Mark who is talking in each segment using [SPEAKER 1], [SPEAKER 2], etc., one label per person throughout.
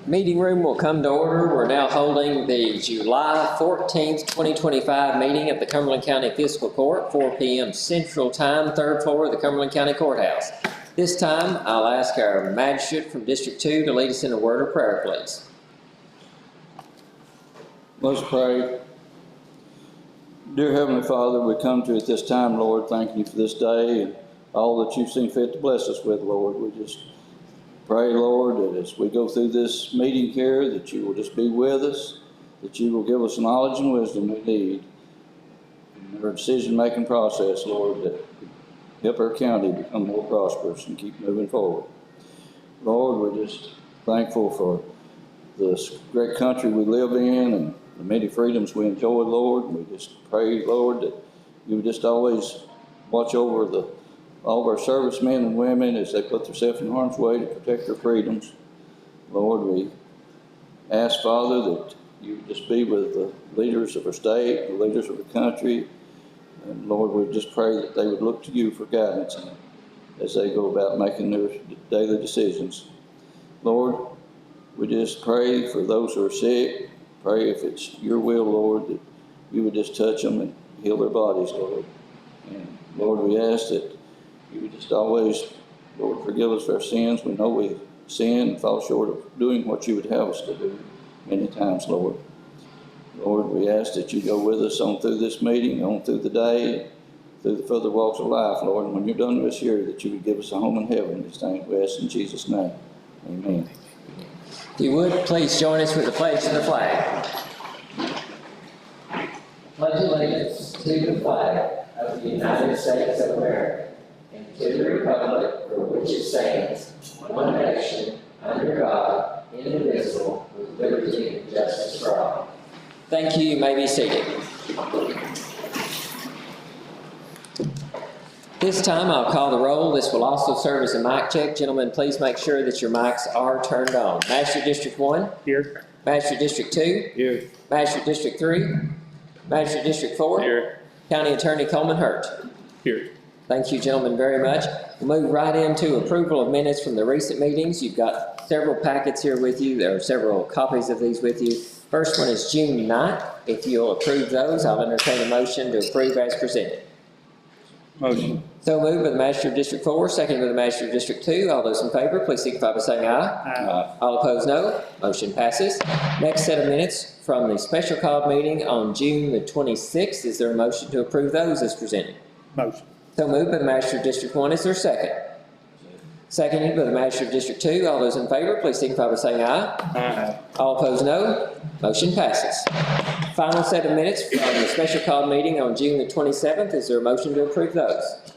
[SPEAKER 1] Meeting room will come to order. We're now holding the July 14th, 2025 meeting at the Cumberland County Fiscal Court, 4 p.m. Central Time, third floor of the Cumberland County Courthouse. This time, I'll ask our magistrate from District 2 to lead us in a word of prayer, please.
[SPEAKER 2] Let's pray. Dear Heavenly Father, we come to you at this time, Lord, thanking you for this day and all that you've seen fit to bless us with, Lord. We just pray, Lord, that as we go through this meeting here, that you will just be with us, that you will give us knowledge and wisdom we need in our decision-making process, Lord, that help our county become more prosperous and keep moving forward. Lord, we're just thankful for this great country we live in and the many freedoms we enjoy, Lord. We just pray, Lord, that you would just always watch over all of our servicemen and women as they put themselves in harm's way to protect their freedoms. Lord, we ask, Father, that you would just be with the leaders of our state, the leaders of the country, and Lord, we just pray that they would look to you for guidance as they go about making their daily decisions. Lord, we just pray for those who are sick. Pray if it's your will, Lord, that you would just touch them and heal their bodies, Lord. And Lord, we ask that you would just always, Lord, forgive us for our sins. We know we sin and fall short of doing what you would have us to do many times, Lord. Lord, we ask that you go with us on through this meeting, on through the day, through the further walks of life, Lord. And when you're done with us here, that you would give us a home in heaven. These things we ask in Jesus' name. Amen.
[SPEAKER 1] If you would, please join us with the pledge to the flag. Pledge allegiance to the flag of the United States of America and to the republic for which it stands, one nation, under God, indivisible, with liberty and justice for all. Thank you. You may be seated. This time I'll call the roll. This will also serve as a mic check. Gentlemen, please make sure that your mics are turned on. Magistrate District 1.
[SPEAKER 3] Here.
[SPEAKER 1] Magistrate District 2.
[SPEAKER 3] Here.
[SPEAKER 1] Magistrate District 3. Magistrate District 4.
[SPEAKER 3] Here.
[SPEAKER 1] County Attorney Coleman Hurt.
[SPEAKER 3] Here.
[SPEAKER 1] Thank you, gentlemen, very much. We'll move right into approval of minutes from the recent meetings. You've got several packets here with you. There are several copies of these with you. First one is June 9th. If you'll approve those, I'll entertain a motion to approve as presented.
[SPEAKER 3] Motion.
[SPEAKER 1] So moved by the Magistrate of District 4, seconded by the Magistrate of District 2. All those in favor, please signify by saying aye.
[SPEAKER 3] Aye.
[SPEAKER 1] All opposed, no. Motion passes. Next set of minutes from the special called meeting on June the 26th. Is there a motion to approve those as presented?
[SPEAKER 3] Motion.
[SPEAKER 1] So moved by the Magistrate of District 1. Is there a second? Seconded by the Magistrate of District 2. All those in favor, please signify by saying aye.
[SPEAKER 3] Aye.
[SPEAKER 1] All opposed, no. Motion passes. Final set of minutes from the special called meeting on June the 27th. Is there a motion to approve those?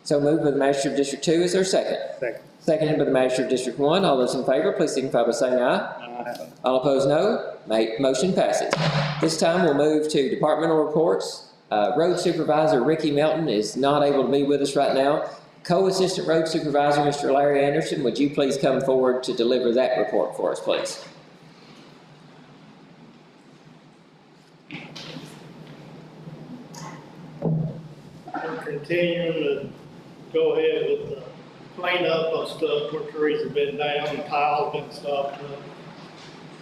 [SPEAKER 1] So moved by the Magistrate of District 2. Is there a second?
[SPEAKER 3] Second.
[SPEAKER 1] Seconded by the Magistrate of District 1. All those in favor, please signify by saying aye.
[SPEAKER 3] Aye.
[SPEAKER 1] All opposed, no. Motion passes. This time we'll move to departmental reports. Road Supervisor Ricky Melton is not able to be with us right now. Co-Assistant Road Supervisor Mr. Larry Anderson, would you please come forward to deliver that report for us, please?
[SPEAKER 4] We're continuing to go ahead with the cleanup of stuff where trees have been down and tiles been stopped up,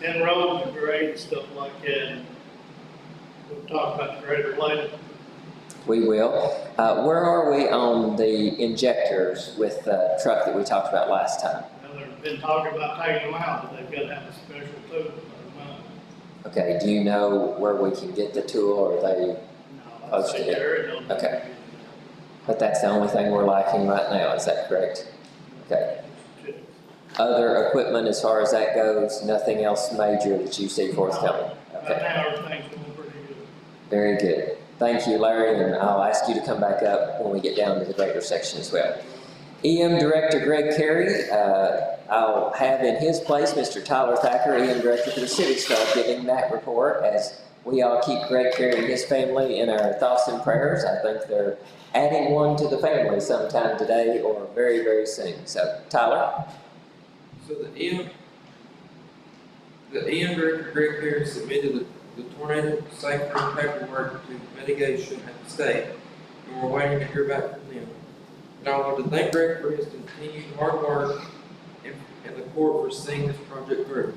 [SPEAKER 4] and roads and grade and stuff like that. We'll talk about the grader later.
[SPEAKER 1] We will. Where are we on the injectors with the truck that we talked about last time?
[SPEAKER 4] Now, they've been talking about taking them out, but they've got to have a special tool.
[SPEAKER 1] Okay, do you know where we can get the tool, or are they
[SPEAKER 4] No, that's
[SPEAKER 1] posted it?
[SPEAKER 4] there.
[SPEAKER 1] Okay. But that's the only thing we're lacking right now, is that correct? Okay. Other equipment as far as that goes, nothing else major that you see forthcoming?
[SPEAKER 4] Right
[SPEAKER 1] Okay.
[SPEAKER 4] now, everything's going pretty good.
[SPEAKER 1] Very good. Thank you, Larry, and I'll ask you to come back up when we get down to the grader section as well. EM Director Greg Cary, I'll have in his place Mr. Tyler Thacker, EM Director for the Civics Club, giving that report as we all keep Greg Cary and his family in our thoughts and prayers. I think they're adding one to the family sometime today or very, very soon. So, Tyler?
[SPEAKER 5] So the EM Director Greg Cary submitted the tornado safety paperwork to mitigation at the state, and we're waiting to hear back from them. And I want to thank Greg for his continued hard work and the court for seeing this project through.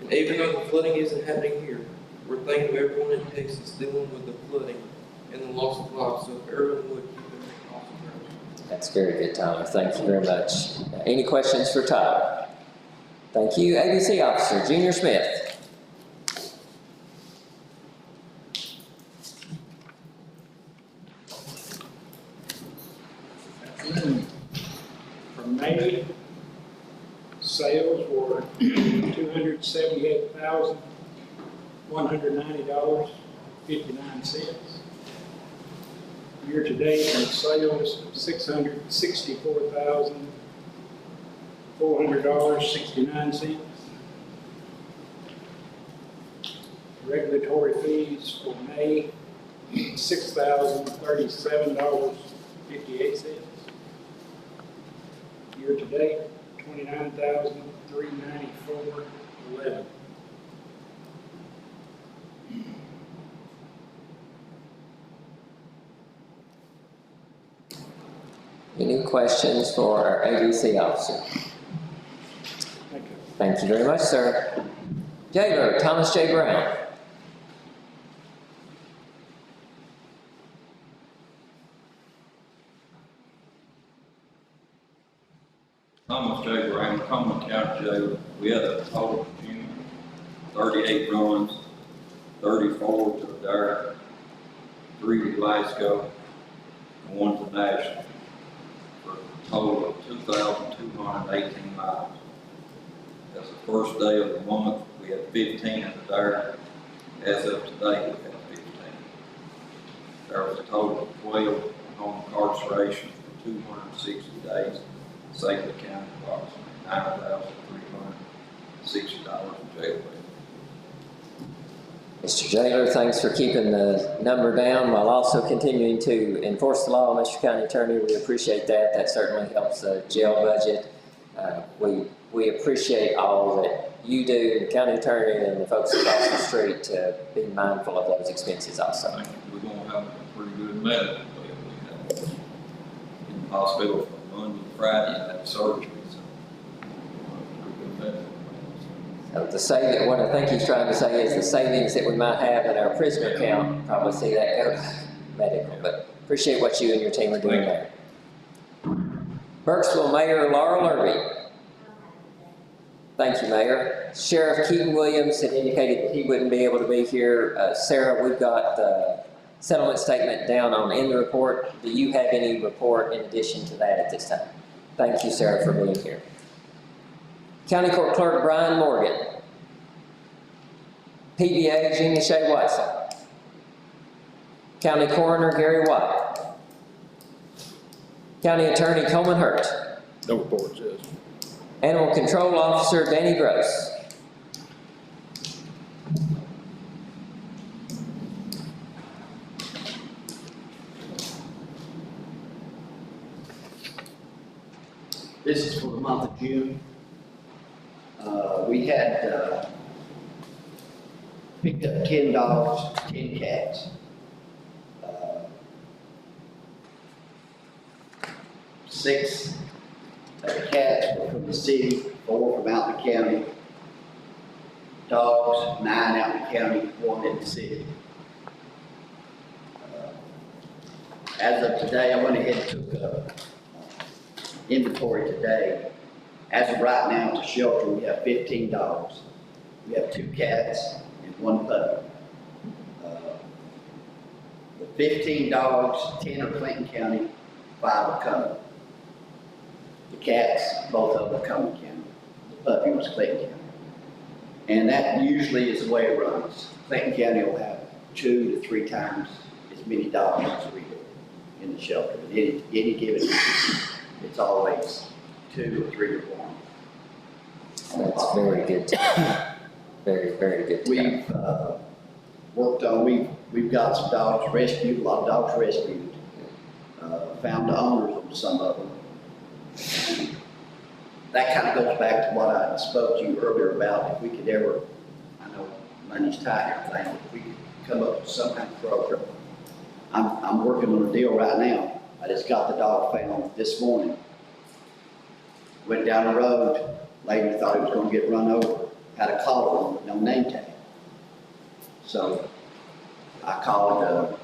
[SPEAKER 5] And even though the flooding isn't happening here, we're thanking everyone in Texas dealing with the flooding and the loss of life, so if everyone would keep it in awesome prayers.
[SPEAKER 1] That's very good, Tyler. Thank you very much. Any questions for Tyler? Thank you. ABC Officer Junior Smith.
[SPEAKER 6] For May, sales were $278,190.59. Year-to-date, sales $664,400.69. Regulatory fees for May, $6,037.58. Year-to-date, $29,394.11.
[SPEAKER 1] Any questions for our ABC officer?
[SPEAKER 6] Thank you.
[SPEAKER 1] Thank you very much, sir. Jailer Thomas J. Brown.
[SPEAKER 2] Thomas J. Bryan, Cumberland County Jail. We had a total of 38 runs, 34 to Adair, 3 to Glasgow, and 1 to Nashville, for a total of 2,218 miles. As the first day of the month, we had 15 at Adair. As of today, we have 15. There was a total of 12 home incarceration for 260 days. Saved the county approximately $9,360 in jail bill.
[SPEAKER 1] Mr. Jailer, thanks for keeping the number down while also continuing to enforce the law, Mr. County Attorney. We appreciate that. That certainly helps the jail budget. We appreciate all that you do, the County Attorney and the folks across the street, to be mindful of those expenses also.
[SPEAKER 2] We're going to have a pretty good medical bill. We have in the hospital from Monday to Friday, and have surgery, so pretty good medical bill.
[SPEAKER 1] What I think he's trying to say is the savings that we might have in our prisoner count, probably see that go to medical, but appreciate what you and your team are doing there. Burkesville Mayor Laurel Irby. Thank you, Mayor. Sheriff Keaton Williams had indicated that he wouldn't be able to be here. Sarah, we've got the settlement statement down in the report. Do you have any report in addition to that at this time? Thank you, Sarah, for being here. County Court Clerk Bryan Morgan. PBA Gina Shaye Watson. County Coroner Gary White. County Attorney Coleman Hurt.
[SPEAKER 3] No report, Judge.
[SPEAKER 1] Animal Control Officer Danny Groce.
[SPEAKER 7] This is for the month of June. We had picked up 10 dogs, 10 cats. 6 of the cats were from the city, 4 from out in the county. Dogs, 9 out in the county, 1 in the city. As of today, I went ahead and took inventory today. As of right now, at the shelter, we have 15 dogs. We have 2 cats and 1 puppy. The 15 dogs, 10 are Clinton County, 5 are Cumberland. The cats, both of them are Cumberland County. The puppy was Clinton County. And that usually is the way it runs. Clinton County will have 2 to 3 times as many dogs as we do in the shelter. At any given time, it's always 2 or 3 to 1.
[SPEAKER 1] That's very good. Very, very good.
[SPEAKER 7] We've worked on, we've got some dogs rescued, a lot of dogs rescued. Found the owners on some of them. And that kind of goes back to what I spoke to you earlier about, if we could ever, I know money's tight and everything, if we could come up with some kind of program. I'm working on a deal right now. I just got the dog found this morning Went down the road, lady thought he was gonna get run over, had a collar on with no name tag. So I called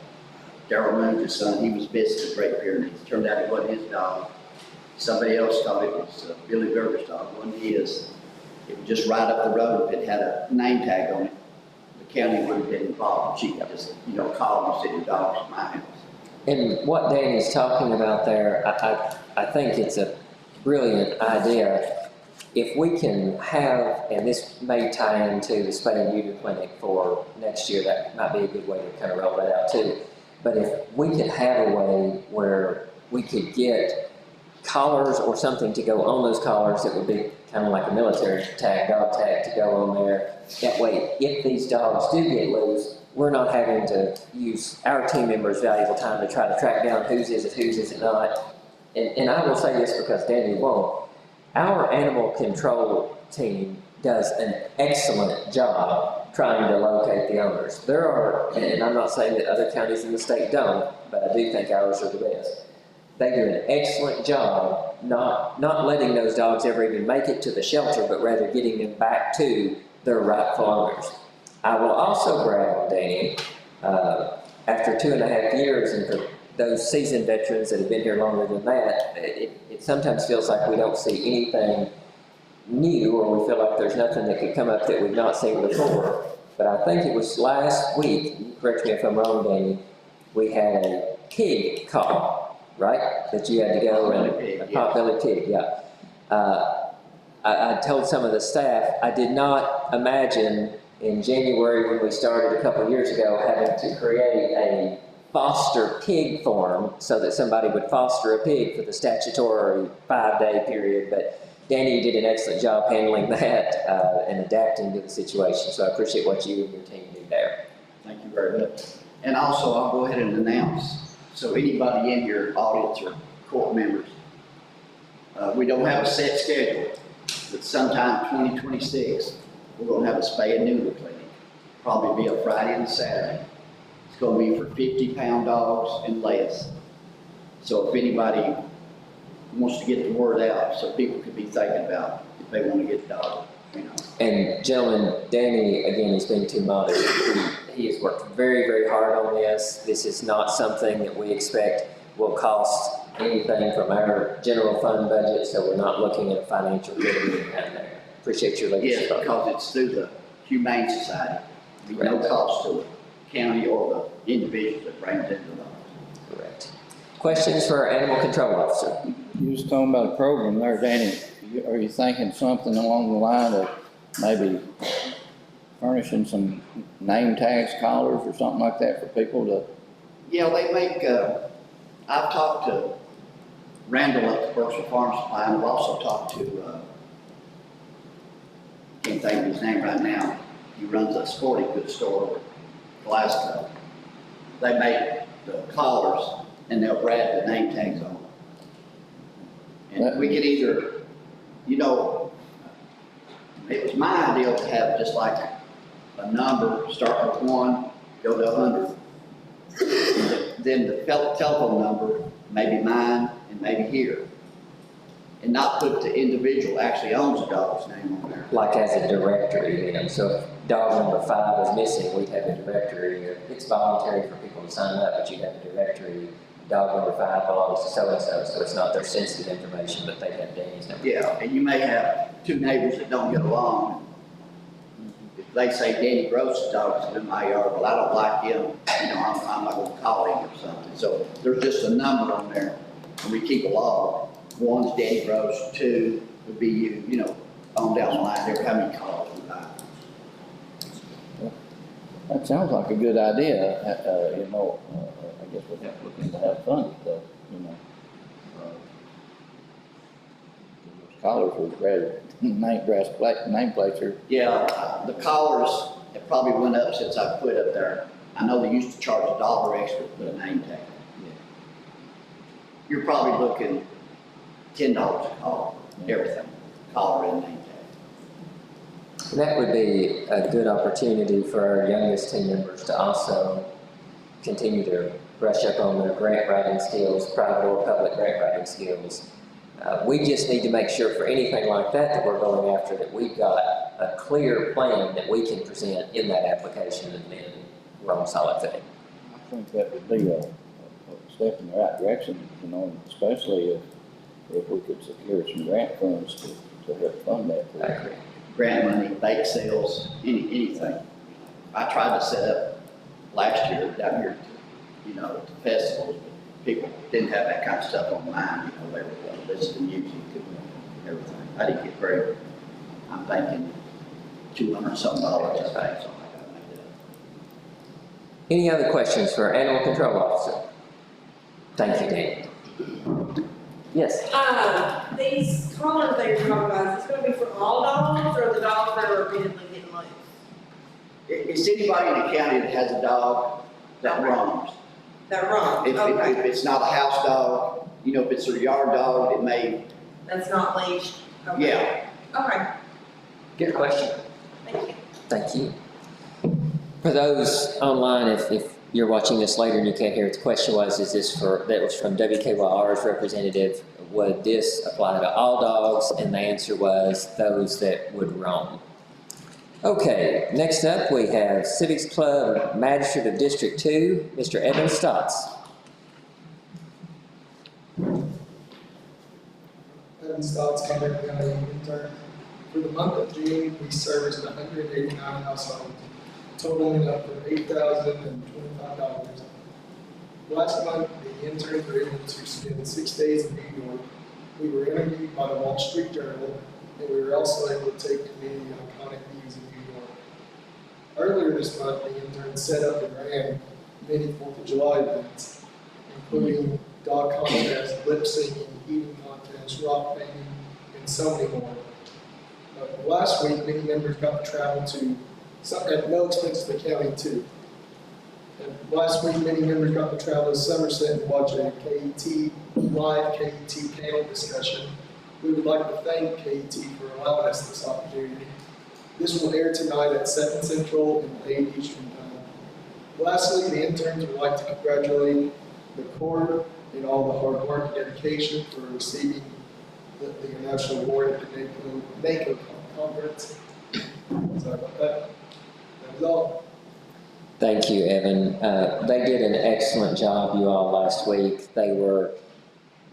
[SPEAKER 7] Darrell Moon's son, he was visiting the Great Pyramids. Turned out it wasn't his dog. Somebody else thought it was Billy Gerber's dog, it wasn't his. It was just right up the road. If it had a name tag on it, the county would have been involved. She could just, call and say the dog's at my house.
[SPEAKER 1] And what Danny's talking about there, I think it's a brilliant idea. If we can have, and this may tie into the spay and neuter clinic for next year, that might be a good way to kind of roll that out too. But if we could have a way where we could get collars or something to go on those collars that would be kind of like a military tag, dog tag to go on there. That way, if these dogs do get loose, we're not having to use our team members' valuable time to try to track down whose is it not. And I will say this because Danny won't. Our animal control team does an excellent job trying to locate the owners. There are, and I'm not saying that other counties in the state don't, but I do think ours are the best. They do an excellent job not letting those dogs ever even make it to the shelter, but rather getting them back to their rightful owners. I will also brag on Danny, after 2.5 years, and for those seasoned veterans that have been here longer than that, it sometimes feels like we don't see anything new, or we feel like there's nothing that could come up that we've not seen before. But I think it was last week, correct me if I'm wrong, Danny, we had a pig call, right? That you had to go and a pot-bellied pig, yeah. I told some of the staff, I did not imagine in January when we started a couple of years ago having to create a foster pig farm so that somebody would foster a pig for the statutory 5-day period. But Danny, you did an excellent job handling that and adapting to the situation. So I appreciate what you and your team do there.
[SPEAKER 7] Thank you very much. And also, I'll go ahead and announce, so anybody in here, audits or court members, we don't have a set schedule, but sometime 2026, we're gonna have a spay and neuter clinic. Probably be a Friday and a Saturday. It's gonna be for 50-pound dogs and less. So if anybody wants to get the word out, so people could be thinking about if they wanna get the dog,
[SPEAKER 1] And gentlemen, Danny, again, is being too modest. He has worked very, very hard on this. This is not something that we expect will cost anything from our general fund budget, so we're not looking at financial gain down there. Appreciate your leadership.
[SPEAKER 7] Yes, because it's through the Humane Society. There's no
[SPEAKER 1] Correct.
[SPEAKER 7] cost to the county or the individuals that brings in the dogs.
[SPEAKER 1] Correct. Questions for our animal control officer?
[SPEAKER 2] You was talking about a program there, Danny. Are you thinking something along the line of maybe furnishing some name tags, collars, or something like that for people to?
[SPEAKER 7] Yeah, they make, I've talked to Randall at the Burkesville Farm Supply, and I've also talked to, can't think of his name right now. He runs a sporting goods store over Glasgow. They make the collars and they'll brand the name tags on them. And we could either, it was my idea to have just like a number, start with 1, go to 100. Then the telephone number, maybe mine and maybe here. And not put the individual actually owns the dog's name on there.
[SPEAKER 1] Like as a directory, so if dog number 5 is missing, we'd have a directory. It's voluntary for people to sign up, but you'd have a directory. Dog number 5 belongs to so-and-so, so it's not their sensitive information, but they have Danny's number.
[SPEAKER 7] Yeah, and you may have 2 neighbors that don't get along. If they say Danny Groce's dog is in my yard, well, I don't like him, I'm not gonna call him or something. So there's just a number on there, and we keep a log. 1's Danny Groce, 2 would be you, on down the line there, how many calls we buy.
[SPEAKER 2] That sounds like a good idea. I guess we'd have to look into have fun with that, Those collars with red nameplates are.
[SPEAKER 7] Yeah, the collars have probably went up since I put up there. I know they used to charge $1 extra to put a name tag. You're probably looking $10 a collar, everything, collar and name tag.
[SPEAKER 1] And that would be a good opportunity for our youngest team members to also continue to brush up on their grant writing skills, private or public grant writing skills. We just need to make sure for anything like that that we're going after, that we've got a clear plan that we can present in that application, and then we're on solid footing.
[SPEAKER 2] I think that would be a step in the right direction, you know, especially if we could secure some grant funds to help fund that.
[SPEAKER 1] I agree.
[SPEAKER 7] Grant money, bake sales, anything. I tried to set up last year down here, you know, to festivals, but people didn't have that kind of stuff online, you know, they were listening to music and everything. I didn't get very, I'm thinking $200-something, I think, so I gotta make that.
[SPEAKER 1] Any other questions for our Animal Control Officer? Thank you, Dan. Yes?
[SPEAKER 8] These collars that you're talking about, is this gonna be for all dogs or the dogs that are repeatedly getting loose?
[SPEAKER 7] It's anybody in the county that has a dog that roams.
[SPEAKER 8] That run,
[SPEAKER 7] If
[SPEAKER 8] okay,
[SPEAKER 7] it's not a house dog, you know, if it's a yard dog, it may,
[SPEAKER 8] that's not leashed? Okay.
[SPEAKER 7] yeah.
[SPEAKER 8] Okay,
[SPEAKER 1] Good question.
[SPEAKER 8] thank you.
[SPEAKER 1] Thank you. For those online, if you're watching this later and you can't hear what the question was, that was from WKYR's representative, would this apply to all dogs? And the answer was those that would roam. Okay, next up we have Civics Club Magistrate of District 2, Mr. Evan Stotts.
[SPEAKER 9] Evan Stotts, Cumberland County intern. For the month of June, we serviced 189 households, totaling up to $8,025. Last month, the interns were able to spend 6 days in New York. We were interviewed by the Wall Street Journal, and we were also able to take committee on iconic views in New York. Earlier this month, the interns set up and ran many 4th of July events, including dog contests, lip syncing, eating contests, rock banging, and so many more. Last week, many members got to travel to, at no expense to the county too. And last week, many members got to travel to Somerset and watch a live KET panel discussion. We would like to thank KET for allowing us this opportunity. This will air tonight at 7 Central and 8 Eastern Time. Lastly, the interns would like to congratulate the court and all the hard work and dedication for receiving the International Award at the NACo conference. Sorry about that. That was all.
[SPEAKER 1] Thank you, Evan. They did an excellent job, you all, last week. They were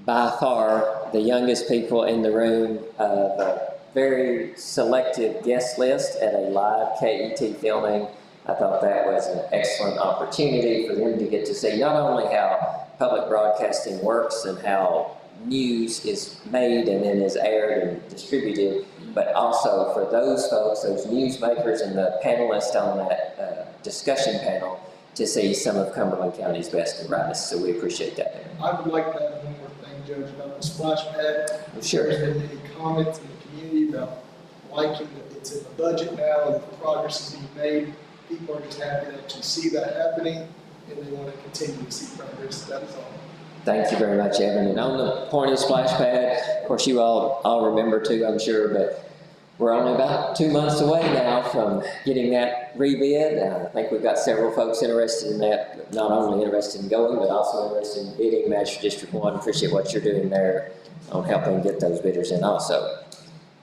[SPEAKER 1] by far the youngest people in the room, a very selective guest list at a live KET filming. I thought that was an excellent opportunity for them to get to see not only how public broadcasting works and how news is made and then is aired and distributed, but also for those folks, those newsmakers and the panelists on that discussion panel, to see some of Cumberland County's best and brightest. So we appreciate that.
[SPEAKER 9] I would like to add one more thing, Judge, about the splash pad.
[SPEAKER 1] Sure.
[SPEAKER 9] There's been many comments in the community about liking that it's in the budget now, that the progress is being made. People are just happy to actually see that happening, and they want to continue to see progress. That is all.
[SPEAKER 1] Thank you very much, Evan. And on the point of splash pad, of course you all remember too, I'm sure, but we're only about 2 months away now from getting that rebid. I think we've got several folks interested in that, not only interested in going, but also interested in bidding. Magistrate District 1, appreciate what you're doing there on helping get those bidders in also.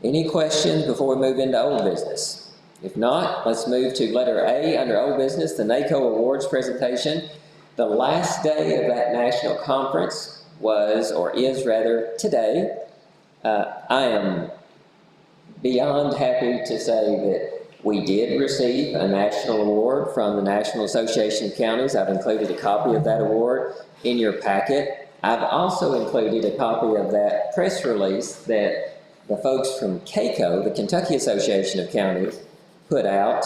[SPEAKER 1] Any questions before we move into old business? If not, let's move to letter A under old business, the NACo awards presentation. The last day of that national conference was, or is rather, today. I am beyond happy to say that we did receive a national award from the National Association of Counties. I've included a copy of that award in your packet. I've also included a copy of that press release that the folks from CACO, the Kentucky Association of Counties, put out.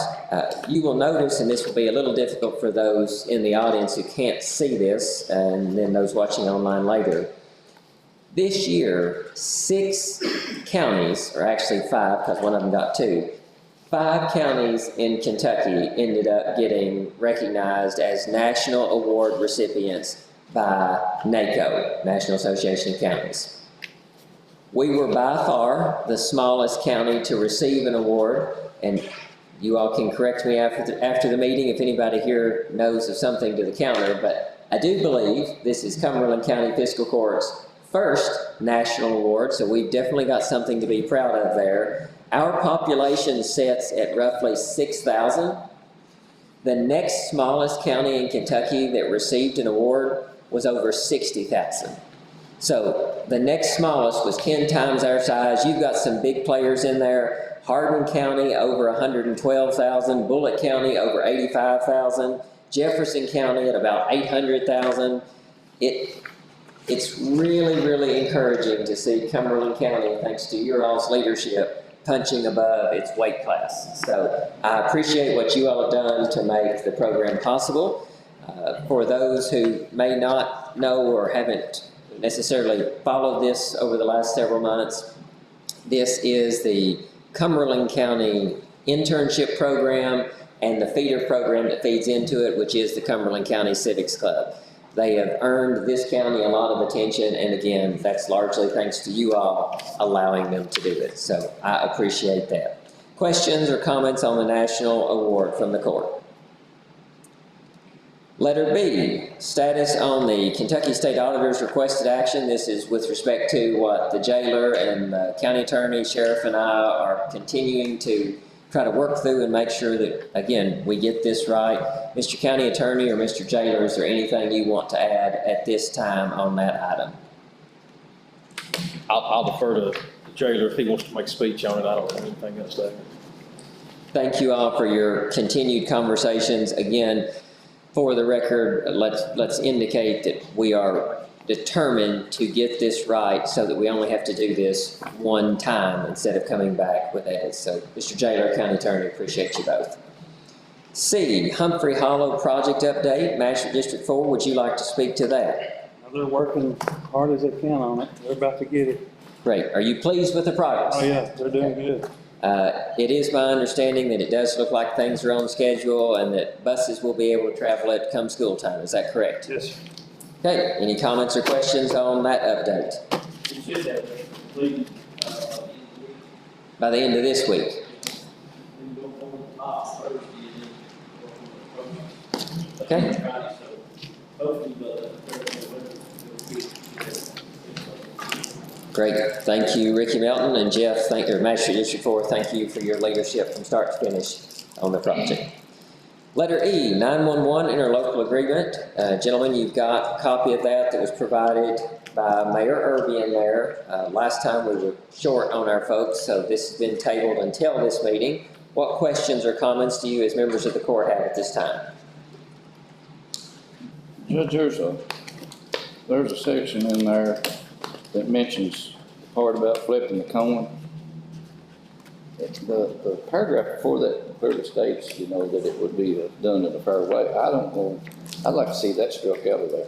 [SPEAKER 1] You will notice, and this will be a little difficult for those in the audience who can't see this, and then those watching online later. This year, 6 counties, or actually 5, because one of them got 2, 5 counties in Kentucky ended up getting recognized as national award recipients by NACo, National Association of Counties. We were by far the smallest county to receive an award, and you all can correct me after the meeting if anybody here knows of something to the counter, but I do believe this is Cumberland County Fiscal Court's first national award, so we've definitely got something to be proud of there. Our population sits at roughly 6,000. The next smallest county in Kentucky that received an award was over 60,000. So the next smallest was 10 times our size. You've got some big players in there. Hardin County over 112,000, Bullitt County over 85,000, Jefferson County at about 800,000. It's really, really encouraging to see Cumberland County, thanks to your all's leadership, punching above its weight class. So I appreciate what you all have done to make the program possible. For those who may not know or haven't necessarily followed this over the last several months, this is the Cumberland County internship program and the feeder program that feeds into it, which is the Cumberland County Civics Club. They have earned this county a lot of attention, and again, that's largely thanks to you all allowing them to do it. So I appreciate that. Questions or comments on the national award from the court? Letter B, status on the Kentucky State Auditor's requested action. This is with respect to what the jailer and the county attorney, sheriff, and I are continuing to try to work through and make sure that, again, we get this right. Mr. County Attorney or Mr. Jailer, is there anything you want to add at this time on that item?
[SPEAKER 3] I'll defer to the jailer if he wants to make a speech on it. I don't have anything else to add.
[SPEAKER 1] Thank you all for your continued conversations. Again, for the record, let's indicate that we are determined to get this right so that we only have to do this one time instead of coming back with edits. So, Mr. Jailer, County Attorney, appreciate you both. C, Humphrey Hollow project update, Magistrate District 4, would you like to speak to that?
[SPEAKER 10] They're working hard as they can on it. They're about to get it.
[SPEAKER 1] Great. Are you pleased with the progress?
[SPEAKER 10] Oh yeah, they're doing good.
[SPEAKER 1] It is my understanding that it does look like things are on schedule and that buses will be able to travel it come school time. Is that correct?
[SPEAKER 10] Yes.
[SPEAKER 1] Okay. Any comments or questions on that update?
[SPEAKER 6] We should have it completed,
[SPEAKER 1] By the end of this week?
[SPEAKER 6] we go forward Thursday and
[SPEAKER 1] Okay.
[SPEAKER 6] Friday, so hopefully the Thursday will be.
[SPEAKER 1] Great. Thank you, Ricky Melton, and Jeff, Magistrate District 4, thank you for your leadership from start to finish on the project. Letter E, 911 Interlocal Agreement. Gentlemen, you've got a copy of that was provided by Mayor Irby in there. Last time we were short on our folks, so this has been tabled until this meeting. What questions or comments do you as members of the court have at this time?
[SPEAKER 2] Judge, there's a section in there that mentions the part about flipping the coin. The paragraph before that clearly states, you know, that it would be done in a fair way. I don't know. I'd like to see that struck out of there.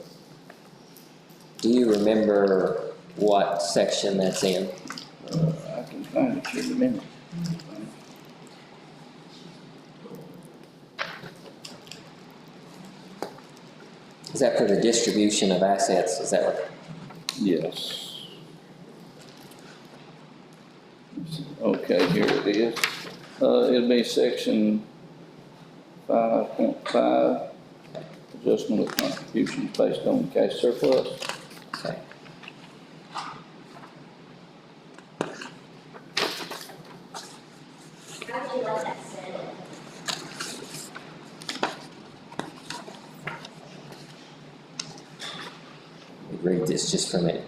[SPEAKER 1] Do you remember what section that's in?
[SPEAKER 2] I can find it here in a minute.
[SPEAKER 1] Is that for the distribution of assets? Is that what?
[SPEAKER 2] Yes. Okay, here it is. It'll be section 5.5, adjustment of contributions based on cash surplus.
[SPEAKER 1] Okay.
[SPEAKER 8] How would you like that said?
[SPEAKER 1] Let me read this just for a minute.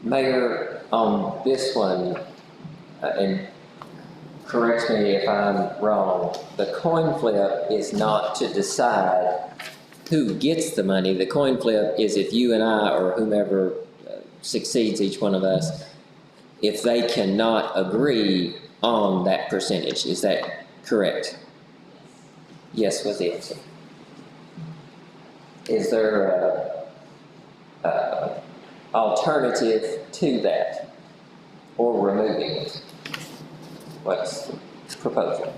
[SPEAKER 1] Mayor, on this one, and correct me if I'm wrong, the coin flip is not to decide who gets the money. The coin flip is if you and I or whomever succeeds each one of us, if they cannot agree on that percentage. Is that correct? Yes was the answer. Is there a alternative to that, or removing it? What's the proposal?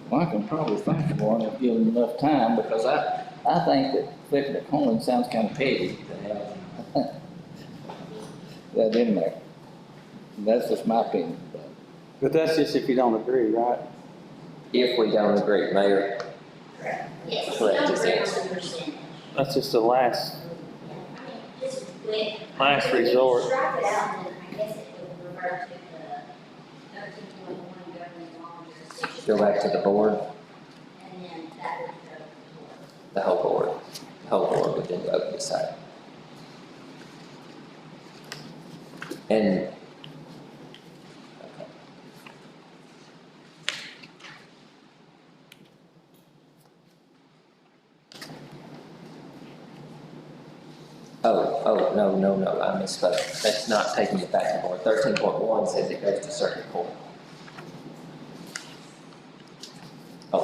[SPEAKER 2] Well, I can probably think of one if given enough time, because I think that flipping a coin sounds kind of petty to have that in there. That's just my opinion.
[SPEAKER 10] But that's just if you don't agree, right?
[SPEAKER 1] If we don't agree, Mayor?
[SPEAKER 11] Yes,
[SPEAKER 1] Correct, is the
[SPEAKER 11] don't
[SPEAKER 1] answer.
[SPEAKER 11] agree on the percentage.
[SPEAKER 10] That's just the last,
[SPEAKER 11] Just with.
[SPEAKER 10] last
[SPEAKER 11] If you
[SPEAKER 10] resort.
[SPEAKER 11] strike it out, then I guess it would revert to the 13.1 governing law jurisdiction.
[SPEAKER 1] Go back to the board,
[SPEAKER 11] And then that would go to
[SPEAKER 1] the whole board. The whole board would then vote to decide. And no, I misspoke. That's not taking it back to board. 13.1 says it goes to circuit court. Oh,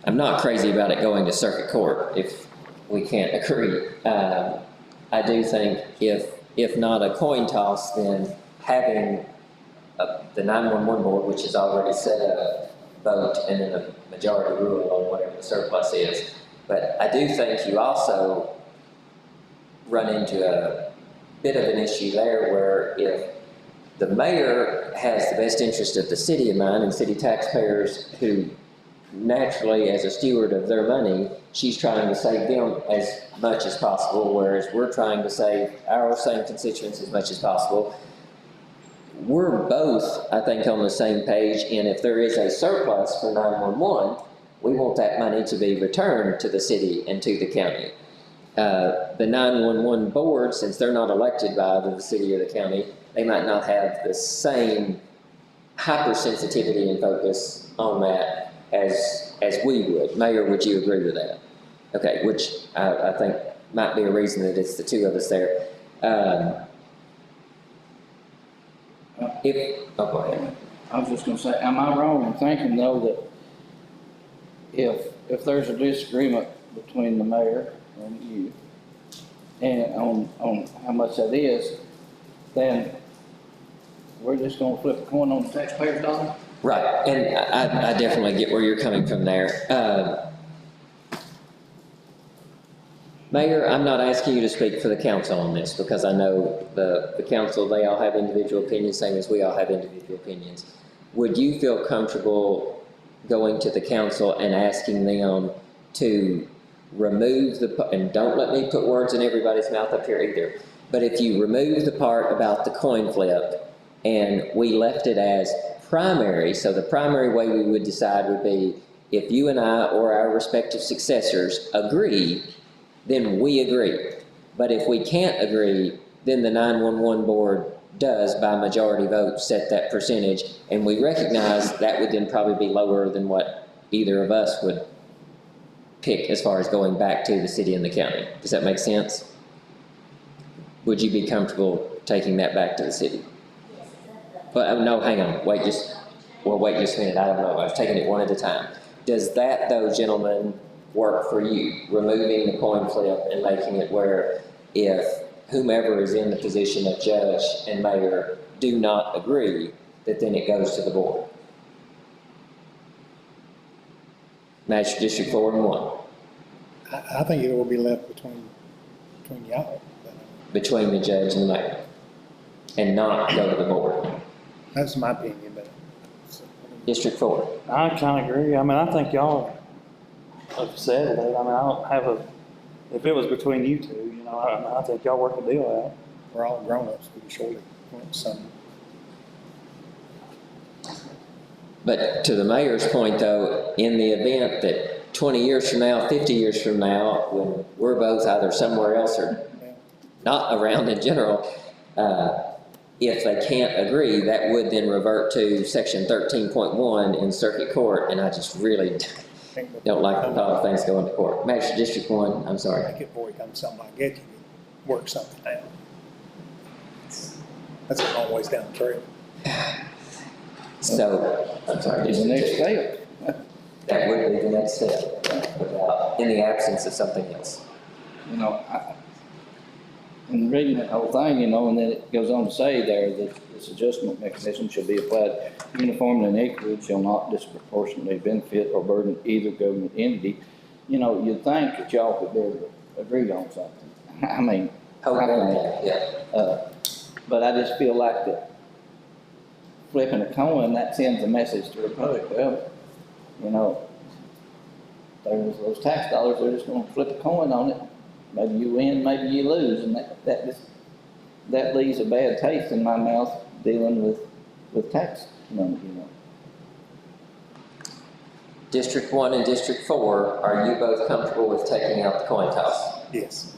[SPEAKER 1] I'm not crazy about it going to circuit court if we can't agree. I do think if not a coin toss, then having the 911 board, which has already set a vote and then a majority rule on whatever the surplus is. But I do think you also run into a bit of an issue there where if the mayor has the best interest of the city in mind and city taxpayers who naturally, as a steward of their money, she's trying to save them as much as possible, whereas we're trying to save our same constituents as much as possible. We're both, I think, on the same page, and if there is a surplus for 911, we want that money to be returned to the city and to the county. The 911 board, since they're not elected by either the city or the county, they might not have the same hypersensitivity and focus on that as we would. Mayor, would you agree with that? Okay, which I think might be a reason that it's the two of us there. Go ahead.
[SPEAKER 2] I was just gonna say, am I wrong in thinking though that if there's a disagreement between the mayor and you, and on how much that is, then we're just gonna flip a coin on the taxpayer's dollar?
[SPEAKER 1] Right, and I definitely get where you're coming from there. Mayor, I'm not asking you to speak for the council on this because I know the council, they all have individual opinions, same as we all have individual opinions. Would you feel comfortable going to the council and asking them to remove and don't let me put words in everybody's mouth up here either, but if you remove the part about the coin flip and we left it as primary, so the primary way we would decide would be if you and I or our respective successors agree, then we agree. But if we can't agree, then the 911 board does, by majority vote, set that percentage, and we recognize that would then probably be lower than what either of us would pick as far as going back to the city and the county. Does that make sense? Would you be comfortable taking that back to the city? Well, no, hang on, wait just a minute, I don't know, I was taking it one at a time. Does that though, gentlemen, work for you, removing the coin flip and making it where if whomever is in the position of judge and mayor do not agree, that then it goes to the board? Match District 4 and 1.
[SPEAKER 12] I think it will be left between y'all.
[SPEAKER 1] Between the judge and the mayor, and not go to the board.
[SPEAKER 12] That's my opinion, but.
[SPEAKER 1] District 4.
[SPEAKER 10] I kind of agree. I mean, I think y'all have settled it. I mean, I don't have if it was between you two, you know, I think y'all work a deal out.
[SPEAKER 12] We're all grown-ups, we can surely want something.
[SPEAKER 1] But to the mayor's point though, in the event that 20 years from now, 50 years from now, when we're both either somewhere else or not around in general, if they can't agree, that would then revert to section 13.1 in circuit court, and I just really don't like the thought of things going to court. Magistrate District 1, I'm sorry.
[SPEAKER 12] I could before it comes something like that, you could work something out. That's a long ways down the trail.
[SPEAKER 1] So, I'm sorry.
[SPEAKER 2] It's the next step.
[SPEAKER 1] That would be the next step, in the absence of something else.
[SPEAKER 2] You know, in reading that whole thing, you know, and then it goes on to say there that this adjustment mechanism shall be applied uniformly and equally, shall not disproportionately benefit or burden either government entity. You know, you'd think that y'all could be able to agree on something. I mean, but I just feel like that flipping a coin, that sends a message to the public. Well, you know, there's those tax dollars, they're just gonna flip a coin on it. Maybe you win, maybe you lose, and that leaves a bad taste in my mouth dealing with tax money, you know.
[SPEAKER 1] District 1 and District 4, are you both comfortable with taking out the coin toss?
[SPEAKER 12] Yes.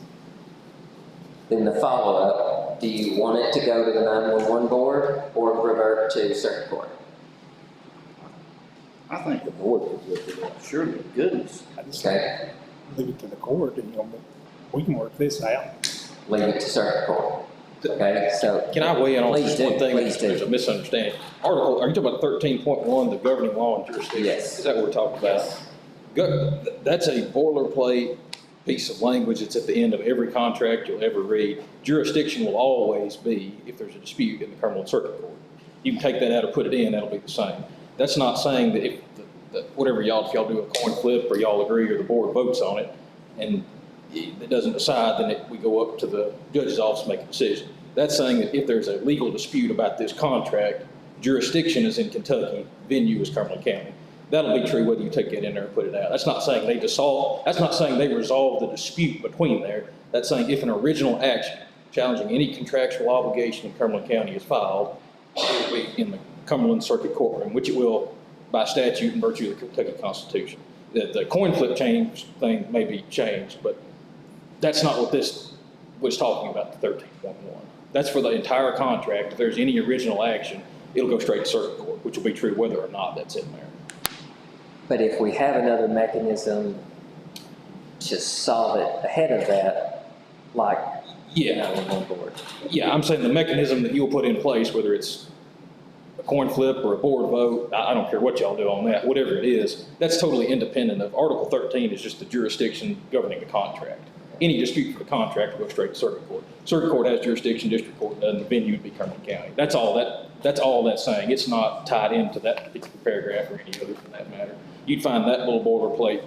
[SPEAKER 1] Then the follow-up, do you want it to go to the 911 board or revert to circuit court?
[SPEAKER 2] I think the board could look at that, surely, goodness.
[SPEAKER 12] I just
[SPEAKER 1] Okay,
[SPEAKER 12] leave it to the court and, you know, we can work this out.
[SPEAKER 1] leave it to circuit court. Okay, so.
[SPEAKER 3] Can I weigh in on
[SPEAKER 1] Please
[SPEAKER 3] just
[SPEAKER 1] do,
[SPEAKER 3] one thing?
[SPEAKER 1] please do.
[SPEAKER 3] There's a misunderstanding. Article, are you talking about 13.1, the governing law and jurisdiction?
[SPEAKER 1] Yes.
[SPEAKER 3] Is that what we're talking about? That's a boilerplate piece of language that's at the end of every contract you'll ever read. Jurisdiction will always be if there's a dispute in the Cumberland Circuit Court. You can take that out or put it in, that'll be the same. That's not saying that if whatever if y'all do a coin flip or y'all agree or the board votes on it and it doesn't decide, then we go up to the judge's office to make a decision. That's saying that if there's a legal dispute about this contract, jurisdiction is in Kentucky, venue is Cumberland County. That'll be true whether you take that in there and put it out. That's not saying that's not saying they resolve the dispute between there. That's saying if an original action challenging any contractual obligation in Cumberland County is filed, it will be in the Cumberland Circuit Courtroom, which it will by statute and virtue of the Kentucky Constitution. The coin flip change thing may be changed, but that's not what this was talking about, the 13.1. That's for the entire contract. If there's any original action, it'll go straight to circuit court, which will be true whether or not that's in there.
[SPEAKER 1] But if we have another mechanism to solve it ahead of that, like,
[SPEAKER 3] Yeah.
[SPEAKER 1] on board.
[SPEAKER 3] Yeah, I'm saying the mechanism that you'll put in place, whether it's a coin flip or a board vote, I don't care what y'all do on that, whatever it is, that's totally independent of Article 13 is just the jurisdiction governing the contract. Any dispute for the contract will go straight to circuit court. Circuit court has jurisdiction, district court doesn't, the venue would be Cumberland County. That's all that's saying. It's not tied into that particular paragraph or any other for that matter. You'd find that little boilerplate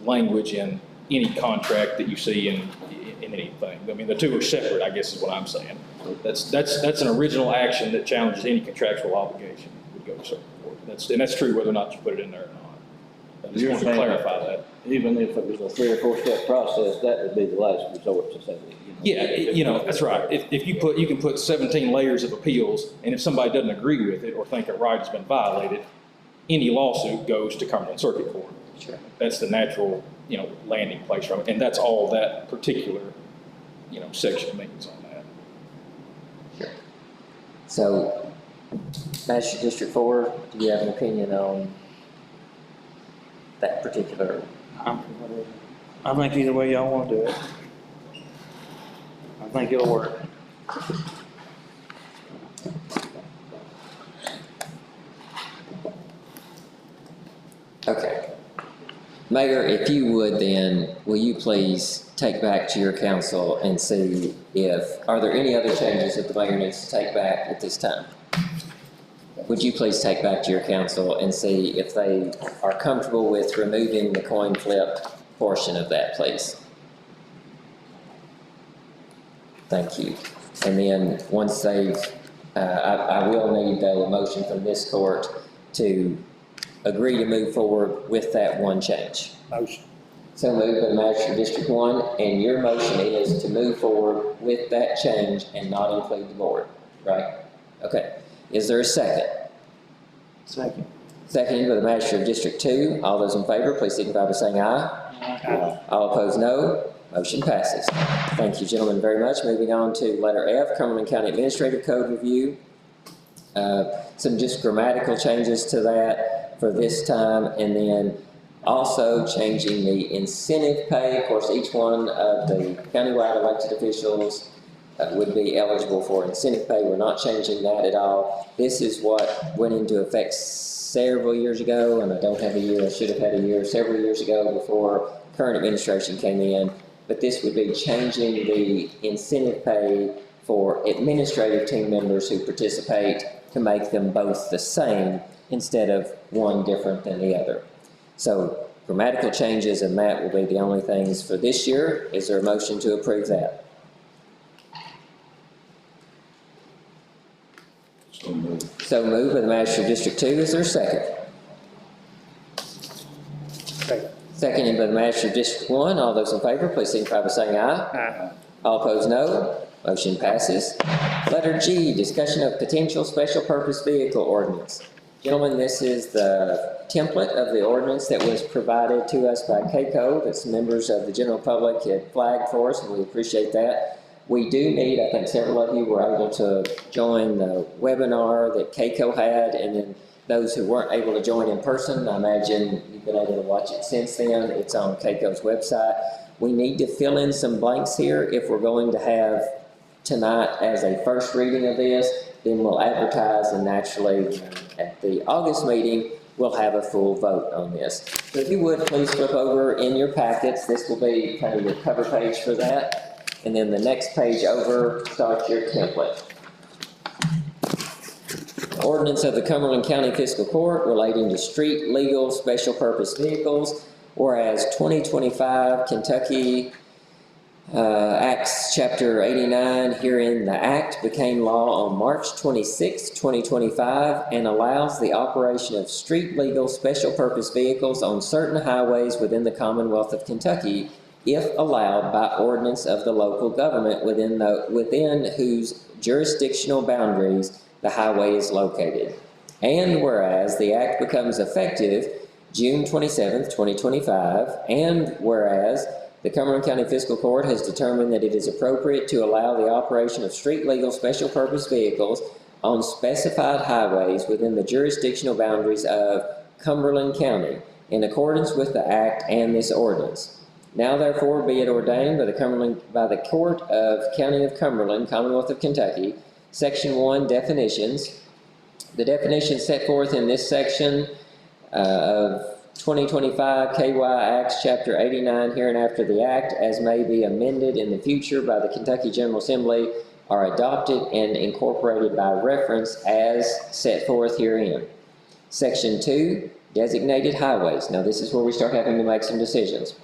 [SPEAKER 3] language in any contract that you see in anything. I mean, the two are separate, I guess is what I'm saying. That's an original action that challenges any contractual obligation would go to circuit court. That's true whether or not you put it in there or not. I just wanted to clarify that.
[SPEAKER 2] Even if it was a 3 or 4 step process, that would be the last resort to say that.
[SPEAKER 3] Yeah, that's right. If you can put 17 layers of appeals, and if somebody doesn't agree with it or think a right has been violated, any lawsuit goes to Cumberland Circuit Court.
[SPEAKER 1] Sure.
[SPEAKER 3] That's the natural, landing place from it, and that's all that particular, section means on that.
[SPEAKER 1] Sure. So, Magistrate District 4, do you have an opinion on that particular?
[SPEAKER 10] I think either way y'all want to do it. I think it'll work.
[SPEAKER 1] Okay. Mayor, if you would then, will you please take back to your council and see are there any other changes that the mayor needs to take back at this time? Would you please take back to your council and see if they are comfortable with removing the coin flip portion of that, please? Thank you. And then once they've, I will need though a motion from this court to agree to move forward with that one change.
[SPEAKER 12] Motion.
[SPEAKER 1] So moved by Magistrate District 1, and your motion is to move forward with that change and not include the board, right? Okay. Is there a second?
[SPEAKER 10] Second.
[SPEAKER 1] Seconded by the Magistrate of District 2. All those in favor, please signify by saying aye. All opposed, no. Motion passes. Thank you, gentlemen, very much. Moving on to letter F, Cumberland County Administrative Code Review. Some just grammatical changes to that for this time, and then also changing the incentive pay. Of course, each one of the countywide elected officials would be eligible for incentive pay. We're not changing that at all. This is what went into effect several years ago, and I don't have a year, I should have had a year, several years ago before current administration came in. But this would be changing the incentive pay for administrative team members who participate to make them both the same instead of one different than the other. So grammatical changes and that will be the only things for this year. Is there a motion to approve that? So moved by the Magistrate of District 2. Is there a second?
[SPEAKER 12] Second.
[SPEAKER 1] Seconded by the Magistrate of District 1. All those in favor, please signify by saying aye.
[SPEAKER 12] Aye.
[SPEAKER 1] All opposed, no. Motion passes. Letter G, discussion of potential special purpose vehicle ordinance. Gentlemen, this is the template of the ordinance that was provided to us by NACo that some members of the general public had flagged for us, and we appreciate that. We do need, I think several of you were able to join the webinar that NACo had, and then those who weren't able to join in person, I imagine you've been able to watch it since then. It's on NACo's website. We need to fill in some blanks here if we're going to have tonight as a first reading of this, then we'll advertise, and naturally at the August meeting, we'll have a full vote on this. So if you would, please flip over in your packets. This will be kind of your cover page for that. And then the next page over starts your template. Ordinance of the Cumberland County Fiscal Court relating to street legal special purpose vehicles, whereas 2025 Kentucky Acts Chapter 89, herein the Act became law on March 26, 2025, and allows the operation of street legal special purpose vehicles on certain highways within the Commonwealth of Kentucky, if allowed by ordinance of the local government within whose jurisdictional boundaries the highway is located. And whereas the Act becomes effective June 27, 2025, and whereas the Cumberland County Fiscal Court has determined that it is appropriate to allow the operation of street legal special purpose vehicles on specified highways within the jurisdictional boundaries of Cumberland County in accordance with the Act and this ordinance. Now therefore be it ordained by the Court of County of Cumberland, Commonwealth of Kentucky, Section 1, Definitions. The definitions set forth in this section of 2025 KY Acts Chapter 89, hereinafter the Act, as may be amended in the future by the Kentucky General Assembly, are adopted and incorporated by reference as set forth herein. Section 2, Designated Highways. Now this is where we start having to make some decisions.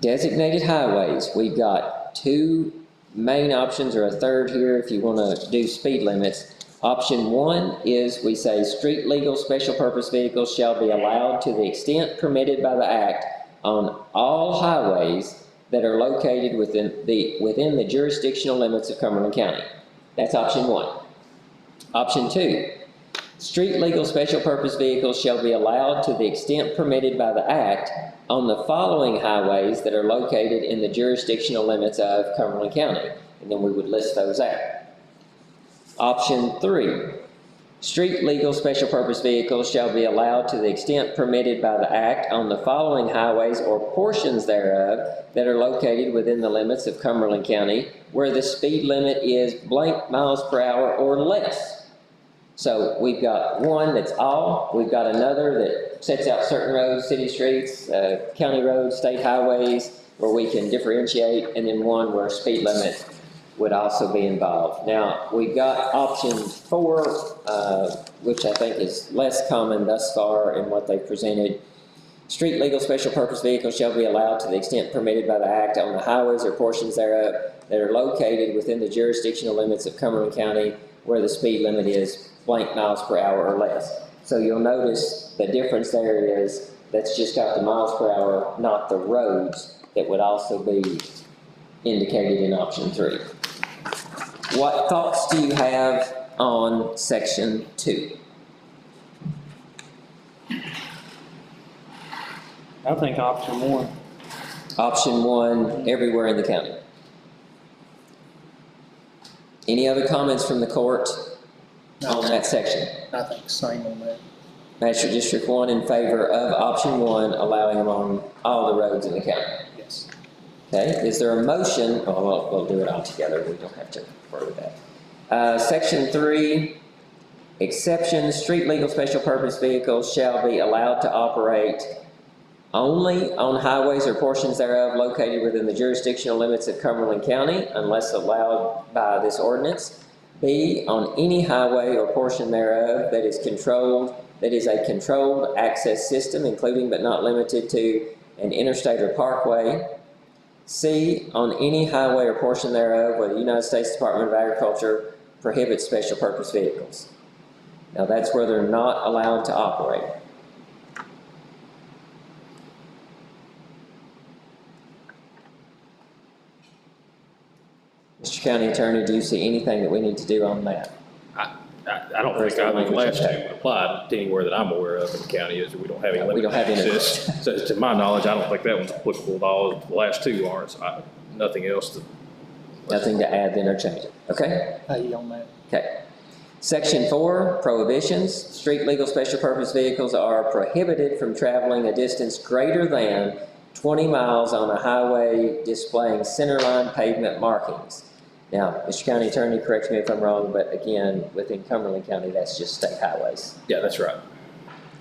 [SPEAKER 1] Designated highways, we've got two main options, or a third here if you want to do speed limits. Option 1 is we say street legal special purpose vehicles shall be allowed to the extent permitted by the Act on all highways that are located within the jurisdictional limits of Cumberland County. That's option 1. Option 2, street legal special purpose vehicles shall be allowed to the extent permitted by the Act on the following highways that are located in the jurisdictional limits of Cumberland County. And then we would list those out. Option 3, street legal special purpose vehicles shall be allowed to the extent permitted by the Act on the following highways or portions thereof that are located within the limits of Cumberland County where the speed limit is blank miles per hour or less. So we've got one that's all, we've got another that sets out certain roads, city streets, county roads, state highways, where we can differentiate, and then one where speed limit would also be involved. Now, we've got option 4, which I think is less common thus far in what they've presented. Street legal special purpose vehicles shall be allowed to the extent permitted by the Act on the highways or portions thereof that are located within the jurisdictional limits of Cumberland County where the speed limit is blank miles per hour or less. So you'll notice the difference there is that's just got the miles per hour, not the roads that would also be indicated in option 3. What thoughts do you have on section 2?
[SPEAKER 10] I think option one.
[SPEAKER 1] Option one, everywhere in the county. Any other comments from the court on that section?
[SPEAKER 12] I think same on that.
[SPEAKER 1] Master District 1 in favor of option 1, allowing them on all the roads in the county.
[SPEAKER 12] Yes.
[SPEAKER 1] Okay, is there a motion? Oh, we'll do it all together. We don't have to refer to that. Section 3, exceptions, street legal special purpose vehicles shall be allowed to operate only on highways or portions thereof located within the jurisdictional limits of Cumberland County unless allowed by this ordinance. B, on any highway or portion thereof that is a controlled access system, including but not limited to an interstate or parkway. C, on any highway or portion thereof where the United States Department of Agriculture prohibits special purpose vehicles. Now that's where they're not allowed to operate. Mr. County Attorney, do you see anything that we need to do on that?
[SPEAKER 3] I don't think either of the last two would apply to anywhere that I'm aware of in the county, is that we don't have any
[SPEAKER 1] We
[SPEAKER 3] limited
[SPEAKER 1] don't have any.
[SPEAKER 3] access. So to my knowledge, I don't think that one's applicable at all. The last two aren't, so nothing else to.
[SPEAKER 1] Nothing to add then or change it, okay?
[SPEAKER 12] How you on that?
[SPEAKER 1] Okay. Section 4, prohibitions. Street legal special purpose vehicles are prohibited from traveling a distance greater than 20 miles on a highway displaying centerline pavement markings. Now, Mr. County Attorney, correct me if I'm wrong, but again, within Cumberland County, that's just state highways.
[SPEAKER 3] Yeah, that's right.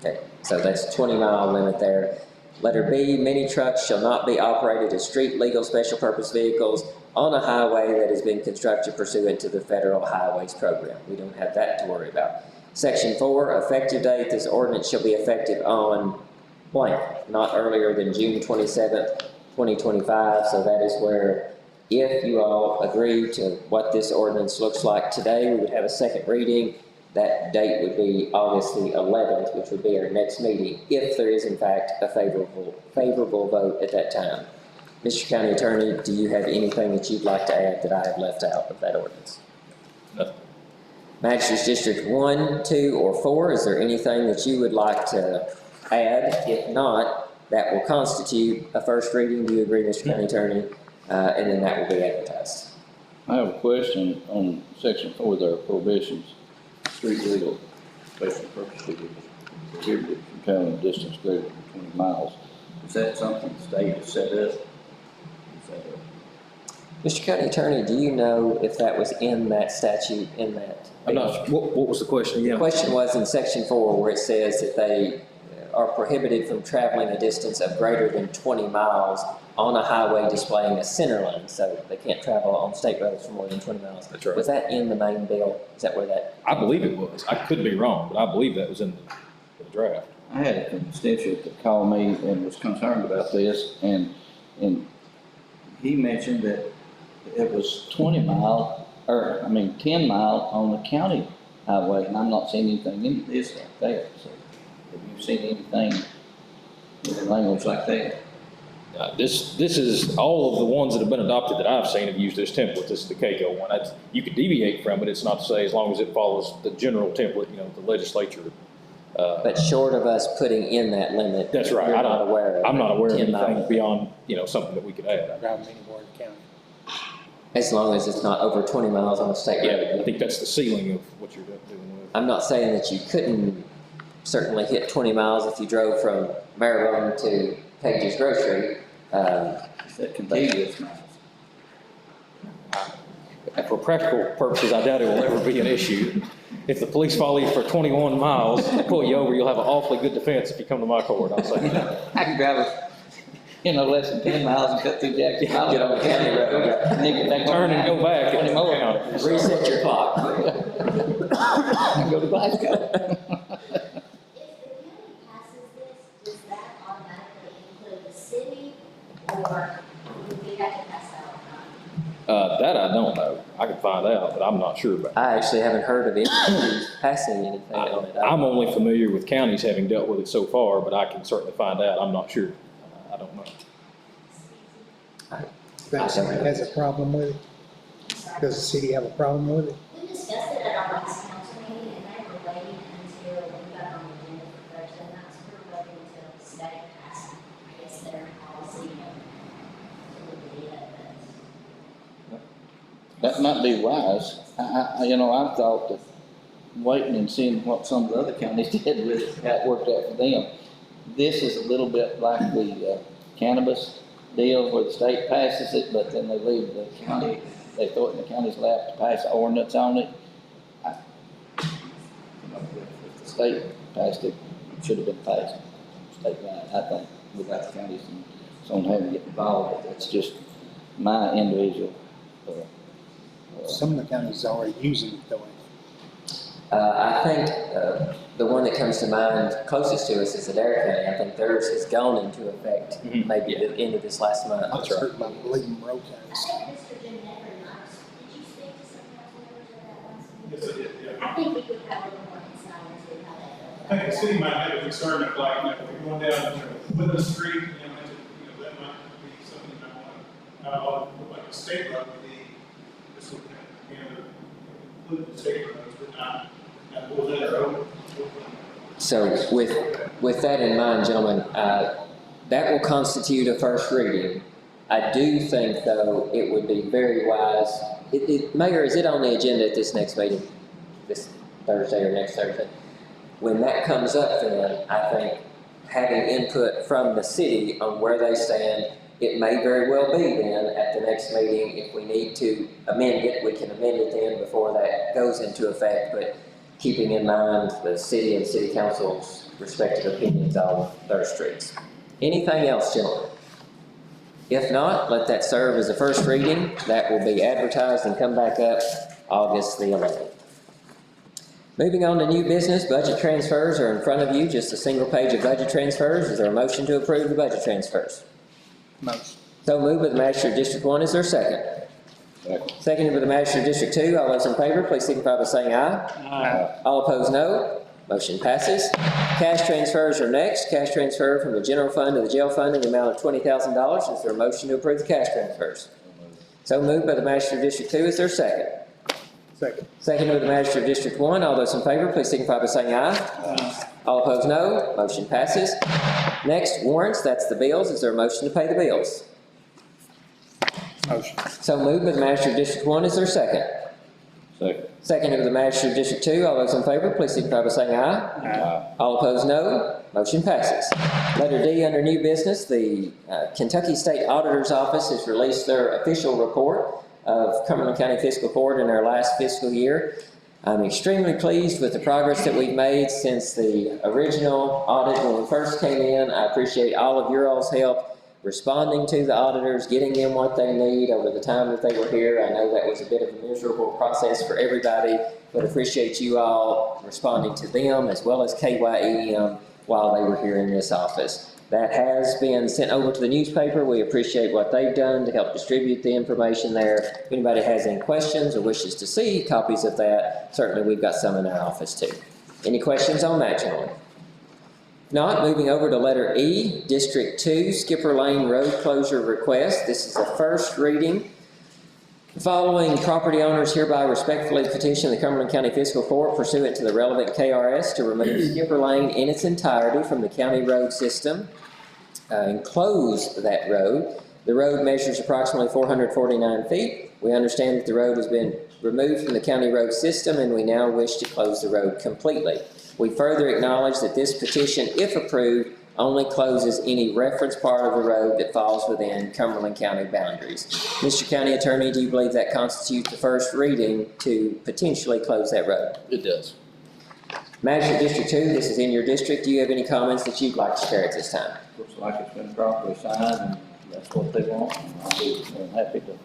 [SPEAKER 1] Okay, so that's 20-mile limit there. Letter B, many trucks shall not be operated as street legal special purpose vehicles on a highway that has been constructed pursuant to the Federal Highways Program. We don't have that to worry about. Section 4, effective date, this ordinance shall be effective on blank, not earlier than June 27th, 2025. So that is where, if you all agree to what this ordinance looks like today, we would have a second reading. That date would be August the 11th, which would be our next meeting, if there is in fact a favorable vote at that time. Mr. County Attorney, do you have anything that you'd like to add that I have left out of that ordinance?
[SPEAKER 3] Nothing.
[SPEAKER 1] Magistrates District 1, 2, or 4, is there anything that you would like to add? If not, that will constitute a first reading. Do you agree, Mr. County Attorney? And then that will be advertised.
[SPEAKER 2] I have a question on section 4 there, prohibitions. Street legal special purpose vehicles prohibited from traveling a distance greater than 20 miles. Is that something the state has set up?
[SPEAKER 1] Mr. County Attorney, do you know if that was in that statute, in that?
[SPEAKER 3] I'm not, what was the question again?
[SPEAKER 1] The question was in section 4 where it says that they are prohibited from traveling a distance of greater than 20 miles on a highway displaying a center line, so they can't travel on state roads for more than 20 miles.
[SPEAKER 3] That's right.
[SPEAKER 1] Was that in the main bill? Is that where that?
[SPEAKER 3] I believe it was. I could be wrong, but I believe that was in the draft.
[SPEAKER 2] I had a constituent that called me and was concerned about this, and he mentioned that it was 10 mile on the county highway, and I'm not seeing anything in this like that. So have you seen anything in language like that?
[SPEAKER 3] This is all of the ones that have been adopted that I've seen have used this template. This is the NACo one. You could deviate from it. It's not to say as long as it follows the general template, the legislature.
[SPEAKER 1] But short of us putting in that limit.
[SPEAKER 3] That's right.
[SPEAKER 1] I'm not aware of
[SPEAKER 3] anything beyond, something that we could add.
[SPEAKER 12] Drive anywhere in the county.
[SPEAKER 1] As long as it's not over 20 miles on a state road.
[SPEAKER 3] Yeah, I think that's the ceiling of what you're doing with.
[SPEAKER 1] I'm not saying that you couldn't certainly hit 20 miles if you drove from Marrowbone to Page's Grocery.
[SPEAKER 2] Is that contiguous miles?
[SPEAKER 3] For practical purposes, I doubt it will ever be an issue. If the police follow you for 21 miles, pull you over, you'll have an awfully good defense if you come to my court, I'll say that.
[SPEAKER 2] I can drive less than 10 miles and cut through Jackson.
[SPEAKER 1] Get on the county road.
[SPEAKER 2] And then get back
[SPEAKER 3] Turn and go back.
[SPEAKER 2] 20 more.
[SPEAKER 1] Reset your clock.
[SPEAKER 2] And go to Glasgow.
[SPEAKER 11] If the county passes this, does that automatically include the city, or would we have to pass that on?
[SPEAKER 3] That I don't know. I can find out, but I'm not sure about it.
[SPEAKER 1] I actually haven't heard of anybody passing anything on it.
[SPEAKER 3] I'm only familiar with counties having dealt with it so far, but I can certainly find out. I'm not sure. I don't know.
[SPEAKER 12] That has a problem with it? Does the city have a problem with it?
[SPEAKER 11] We discussed it at our last council meeting, and they were waiting until we got on the agenda for Thursday night, so we're waiting until the state passes. I
[SPEAKER 2] That might be wise. I thought that waiting and seeing what some of the other counties did with it, how it worked out for them. This is a little bit like the cannabis deal where the state passes it, but then they leave the county, they throw it in the county's lap to pass an ordinance on it. If the state passed it, it should have been passed statewide, I think, without the counties and someone having to get involved. That's just my individual.
[SPEAKER 12] Some of the counties are already using it though.
[SPEAKER 1] I think the one that comes to mind closest to us is Adair County. I think theirs has gone into effect maybe at the end of this last month.
[SPEAKER 12] I was hurt about bleeding road counties.
[SPEAKER 11] Mr. Jim never knows. Did you speak to some council members of that last week?
[SPEAKER 4] Yes, I did, yeah.
[SPEAKER 11] I think we could have a little more insight into how that goes.
[SPEAKER 4] I think the city might have a concern of like, if we're going down Woodland Street, that might be something that want to, like a state road would be, this would, include the state roads, but not Woodland Road.
[SPEAKER 1] So with that in mind, gentlemen, that will constitute a first reading. I do think, though, it would be very wise. Mayor, is it on the agenda at this next meeting, this Thursday or next Thursday? When that comes up, then I think having input from the city on where they stand, it may very well be then at the next meeting. If we need to amend it, we can amend it then before that goes into effect. But keeping in mind the city and city council's respective opinions on those streets. Anything else, gentlemen? If not, let that serve as a first reading. That will be advertised and come back up August the 11th. Moving on to new business, budget transfers are in front of you, just a single page of budget transfers. Is there a motion to approve the budget transfers?
[SPEAKER 12] Motion.
[SPEAKER 1] So moved by the Magistrate of District 1, is there a second? Seconded by the Magistrate of District 2, all those in favor, please signify by saying aye.
[SPEAKER 12] Aye.
[SPEAKER 1] All opposed, no. Motion passes. Cash transfers are next. Cash transfer from the general fund to the jail fund in the amount of $20,000. Is there a motion to approve the cash transfers? So moved by the Magistrate of District 2, is there a second?
[SPEAKER 12] Second.
[SPEAKER 1] Seconded by the Magistrate of District 1, all those in favor, please signify by saying aye.
[SPEAKER 12] Aye.
[SPEAKER 1] All opposed, no. Motion passes. Next, warrants, that's the bills. Is there a motion to pay the bills?
[SPEAKER 12] Motion.
[SPEAKER 1] So moved by the Magistrate of District 1, is there a second?
[SPEAKER 2] Second.
[SPEAKER 1] Seconded by the Magistrate of District 2, all those in favor, please signify by saying aye.
[SPEAKER 12] Aye.
[SPEAKER 1] All opposed, no. Motion passes. Letter D under new business, the Kentucky State Auditor's Office has released their official report of Cumberland County Fiscal Court in our last fiscal year. I'm extremely pleased with the progress that we've made since the original audit when we first came in. I appreciate all of your all's help responding to the auditors, getting them what they need over the time that they were here. I know that was a bit of a miserable process for everybody, but appreciate you all responding to them as well as KYEM while they were here in this office. That has been sent over to the newspaper. We appreciate what they've done to help distribute the information there. If anybody has any questions or wishes to see copies of that, certainly we've got some in our office too. Any questions on that, gentlemen? If not, moving over to letter E, District 2, Skipper Lane Road Closure Request. This is a first reading. The following property owners hereby respectfully petition the Cumberland County Fiscal Court pursuant to the relevant KRS to remove Skipper Lane in its entirety from the county road system and close that road. The road measures approximately 449 feet. We understand that the road has been removed from the county road system and we now wish to close the road completely. We further acknowledge that this petition, if approved, only closes any reference part of the road that falls within Cumberland County boundaries. Mr. County Attorney, do you believe that constitutes the first reading to potentially close that road?
[SPEAKER 2] It does.
[SPEAKER 1] Magistrate District 2, this is in your district. Do you have any comments that you'd like to share at this time?
[SPEAKER 2] Looks like it's been properly signed and that's what they want. I'll be happy to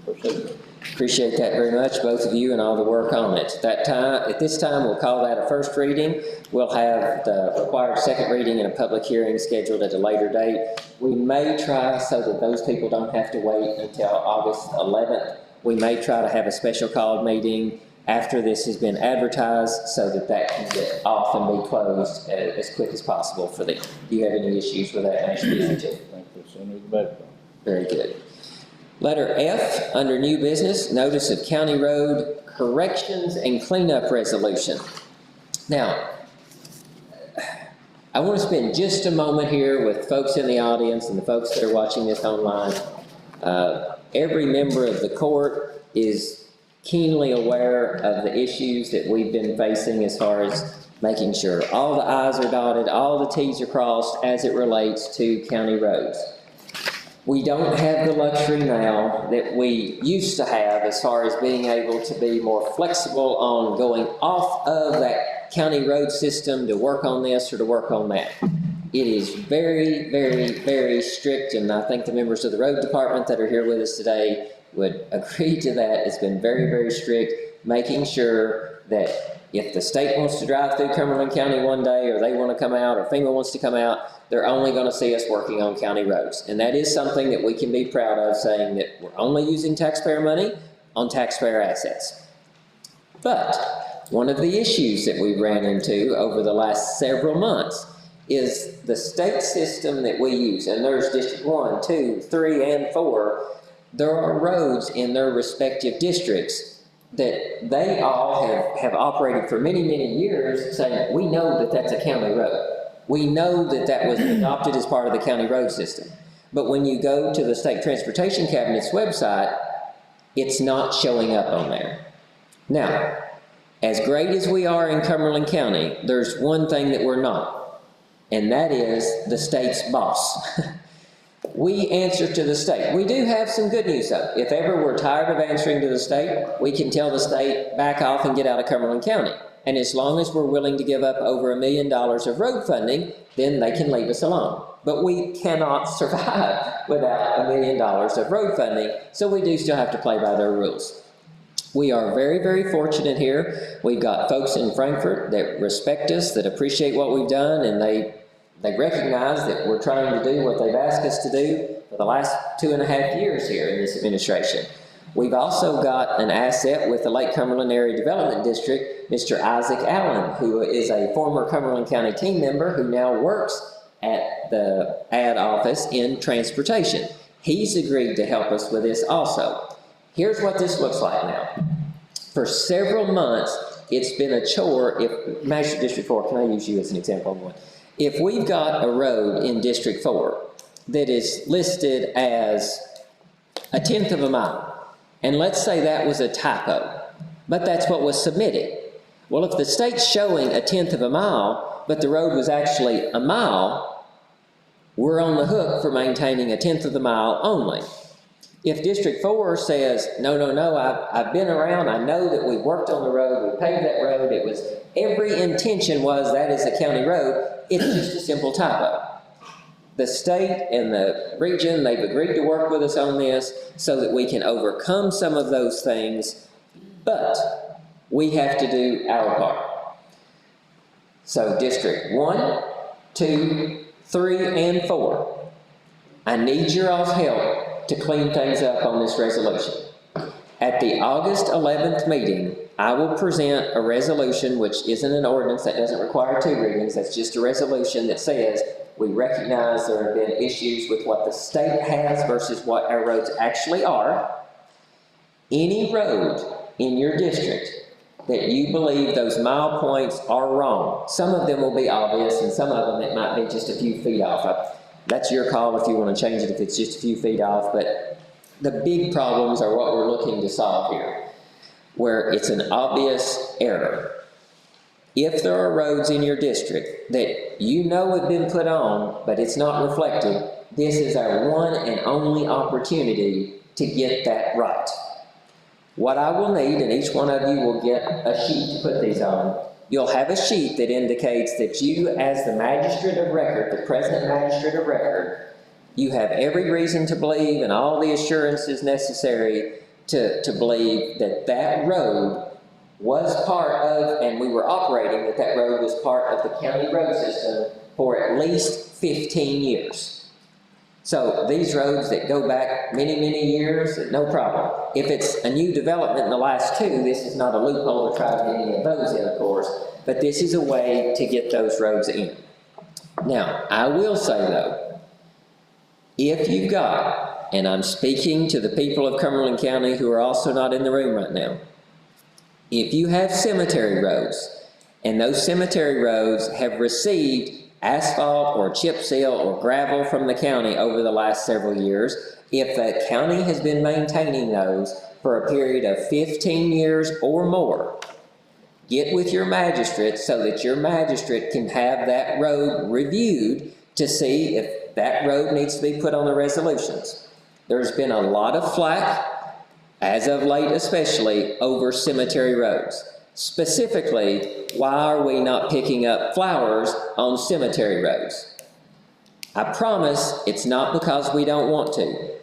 [SPEAKER 2] proceed.
[SPEAKER 1] Appreciate that very much, both of you, and all the work on it. At this time, we'll call that a first reading. We'll have the required second reading and a public hearing scheduled at a later date. We may try, so that those people don't have to wait until August 11th, we may try to have a special called meeting after this has been advertised so that that can get off and be closed as quick as possible for them. Do you have any issues with that?
[SPEAKER 2] I think the sooner the better.
[SPEAKER 1] Very good. Letter F, under new business, notice of county road corrections and cleanup resolution. Now, I want to spend just a moment here with folks in the audience and the folks that are watching this online. Every member of the court is keenly aware of the issues that we've been facing as far as making sure all the i's are dotted, all the t's are crossed as it relates to county roads. We don't have the luxury now that we used to have as far as being able to be more flexible on going off of that county road system to work on this or to work on that. It is very, very, very strict, and I think the members of the road department that are here with us today would agree to that. It's been very, very strict, making sure that if the state wants to drive through Cumberland County one day, or they want to come out, or FEMA wants to come out, they're only going to see us working on county roads. And that is something that we can be proud of, saying that we're only using taxpayer money on taxpayer assets. But one of the issues that we ran into over the last several months is the state system that we use, and there's District 1, 2, 3, and 4, there are roads in their respective districts that they all have operated for many, many years saying, we know that that's a county road. We know that that was adopted as part of the county road system. But when you go to the State Transportation Cabinet's website, it's not showing up on there. Now, as great as we are in Cumberland County, there's one thing that we're not, and that is the state's boss. We answer to the state. We do have some good news though. If ever we're tired of answering to the state, we can tell the state, back off and get out of Cumberland County. And as long as we're willing to give up over $1 million of road funding, then they can leave us alone. But we cannot survive without $1 million of road funding, so we do still have to play by their rules. We are very, very fortunate here. We've got folks in Frankfort that respect us, that appreciate what we've done, and they recognize that we're trying to do what they've asked us to do for the last 2.5 years here in this administration. We've also got an asset with the Lake Cumberland Area Development District, Mr. Isaac Allen, who is a former Cumberland County team member who now works at the ad office in transportation. He's agreed to help us with this also. Here's what this looks like now. For several months, it's been a chore. If Magistrate District 4, can I use you as an example on one? If we've got a road in District 4 that is listed as 1/10 of a mile, and let's say that was a typo, but that's what was submitted. Well, if the state's showing 1/10 of a mile, but the road was actually a mile, we're on the hook for maintaining 1/10 of the mile only. If District 4 says, no, I've been around, I know that we worked on the road, we paved that road, it was, every intention was that is a county road, it's just a simple typo. The state and the region, they've agreed to work with us on this so that we can overcome some of those things, but we have to do our part. So District 1, 2, 3, and 4, I need your all's help to clean things up on this resolution. At the August 11th meeting, I will present a resolution, which isn't an ordinance, that doesn't require 2 readings, that's just a resolution that says we recognize there have been issues with what the state has versus what our roads actually are. Any road in your district that you believe those mile points are wrong, some of them will be obvious and some of them it might be just a few feet off. That's your call if you want to change it if it's just a few feet off, but the big problems are what we're looking to solve here, where it's an obvious error. If there are roads in your district that you know have been put on, but it's not reflected, this is our one and only opportunity to get that right. What I will need, and each one of you will get a sheet to put these on, you'll have a sheet that indicates that you, as the magistrate of record, the present magistrate of record, you have every reason to believe and all the assurances necessary to believe that that road was part of, and we were operating, that that road was part of the county road system for at least 15 years. So these roads that go back many, many years, no problem. If it's a new development in the last 2, this is not a loophole to try to get any of those in, of course, but this is a way to get those roads in. Now, I will say though, if you've got, and I'm speaking to the people of Cumberland County who are also not in the room right now, if you have cemetery roads, and those cemetery roads have received asphalt or chip seal or gravel from the county over the last several years, if the county has been maintaining those for a period of 15 years or more, get with your magistrate so that your magistrate can have that road reviewed to see if that road needs to be put on the resolutions. There's been a lot of flack, as of late especially, over cemetery roads. Specifically, why are we not picking up flowers on cemetery roads? I promise it's not because we don't want to.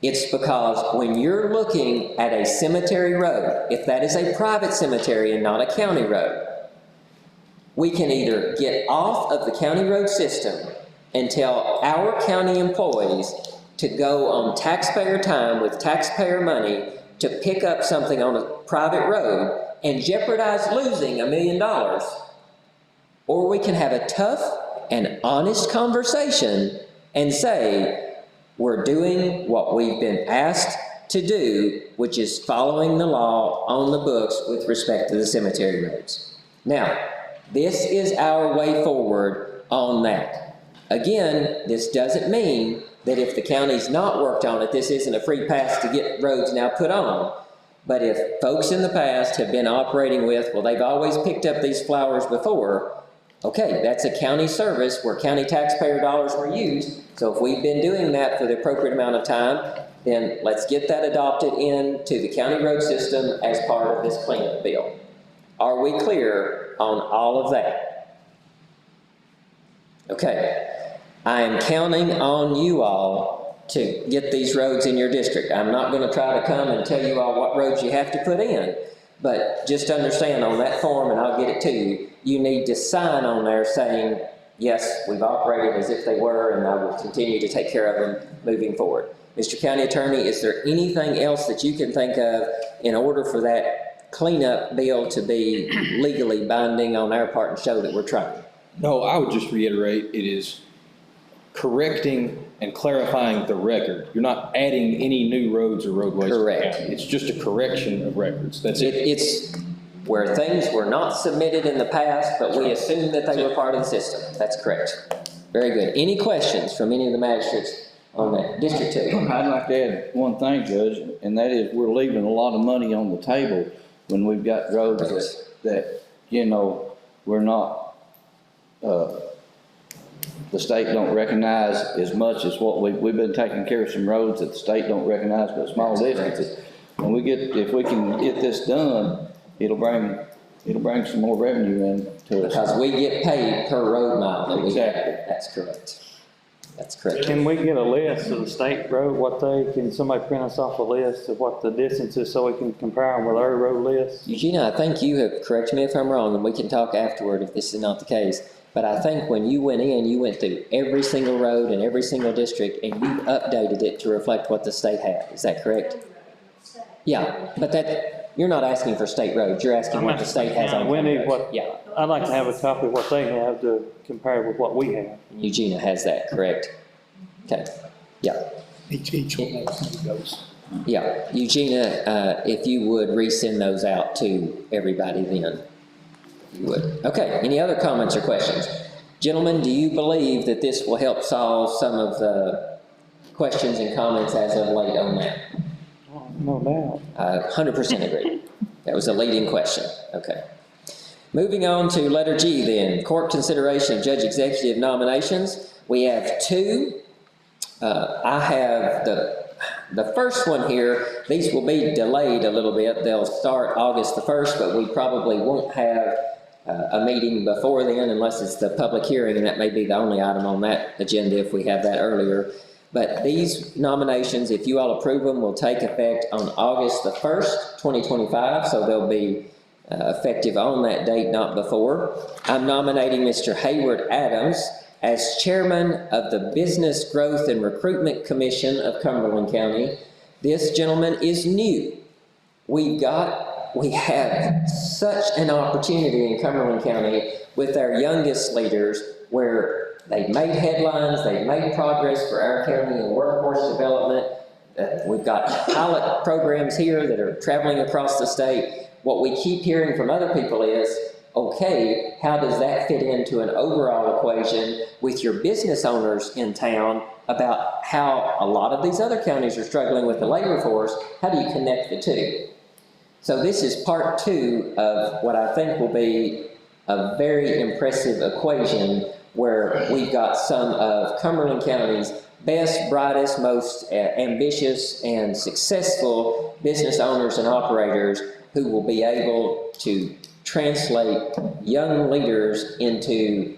[SPEAKER 1] It's because when you're looking at a cemetery road, if that is a private cemetery and not a county road, we can either get off of the county road system and tell our county employees to go on taxpayer time with taxpayer money to pick up something on a private road and jeopardize losing $1 million, or we can have a tough and honest conversation and say, we're doing what we've been asked to do, which is following the law on the books with respect to the cemetery roads. Now, this is our way forward on that. Again, this doesn't mean that if the county's not worked on it, this isn't a free pass to get roads now put on. But if folks in the past have been operating with, well, they've always picked up these flowers before, okay, that's a county service where county taxpayer dollars were used. So if we've been doing that for the appropriate amount of time, then let's get that adopted into the county road system as part of this cleanup bill. Are we clear on all of that? Okay, I am counting on you all to get these roads in your district. I'm not going to try to come and tell you all what roads you have to put in, but just understand on that form, and I'll get it to you, you need to sign on there saying, yes, we've operated as if they were, and I will continue to take care of them moving forward. Mr. County Attorney, is there anything else that you can think of in order for that cleanup bill to be legally binding on our part and show that we're trying?
[SPEAKER 3] No, I would just reiterate, it is correcting and clarifying the record. You're not adding any new roads or roadways to the county. It's just a correction of records. That's it.
[SPEAKER 1] It's where things were not submitted in the past, but we assumed that they were part of the system. That's correct. Very good. Any questions from any of the magistrates on that? District 2.
[SPEAKER 2] I'd like to add one thing, Judge, and that is we're leaving a lot of money on the table when we've got roads that you know, we're not, the state don't recognize as much as what we've been taking care of some roads that the state don't recognize, but small distances. When we get, if we can get this done, it'll bring some more revenue in to us.
[SPEAKER 1] Because we get paid per road mile.
[SPEAKER 2] Exactly.
[SPEAKER 1] That's correct. That's correct.
[SPEAKER 10] Can we get a list of the state road, can somebody print us off a list of what the distance is so we can compare them with our road list?
[SPEAKER 1] Gina, I think you have, correct me if I'm wrong, and we can talk afterward if this is not the case, but I think when you went in, you went through every single road in every single district and you updated it to reflect what the state had. Is that correct? Yeah, but that, you're not asking for state roads, you're asking what the state has on.
[SPEAKER 10] We need what,
[SPEAKER 1] yeah.
[SPEAKER 10] I'd like to have a copy of what they have to compare with what we have.
[SPEAKER 1] Eugenia has that, correct? Okay, yeah.
[SPEAKER 12] Each one of those goes.
[SPEAKER 1] Yeah, Eugenia, if you would resend those out to everybody then, you would. Okay, any other comments or questions? Gentlemen, do you believe that this will help solve some of the questions and comments as of late on that?
[SPEAKER 10] No doubt.
[SPEAKER 1] 100% agree. That was a leading question. Okay. Moving on to letter G then, court consideration of judge executive nominations. We have two. I have the first one here. These will be delayed a little bit. They'll start August the 1st, but we probably won't have a meeting before then unless it's the public hearing, and that may be the only item on that agenda if we have that earlier. But these nominations, if you all approve them, will take effect on August the 1st, 2025, so they'll be effective on that date, not before. I'm nominating Mr. Hayward Adams as chairman of the Business Growth and Recruitment Commission of Cumberland County. This gentleman is new. We have such an opportunity in Cumberland County with our youngest leaders where they've made headlines, they've made progress for our county in workforce development. We've got pilot programs here that are traveling across the state. What we keep hearing from other people is, okay, how does that fit into an overall equation with your business owners in town about how a lot of these other counties are struggling with the labor force? How do you connect the two? So this is part 2 of what I think will be a very impressive equation where we've got some of Cumberland County's best, brightest, most ambitious and successful business owners and operators who will be able to translate young leaders into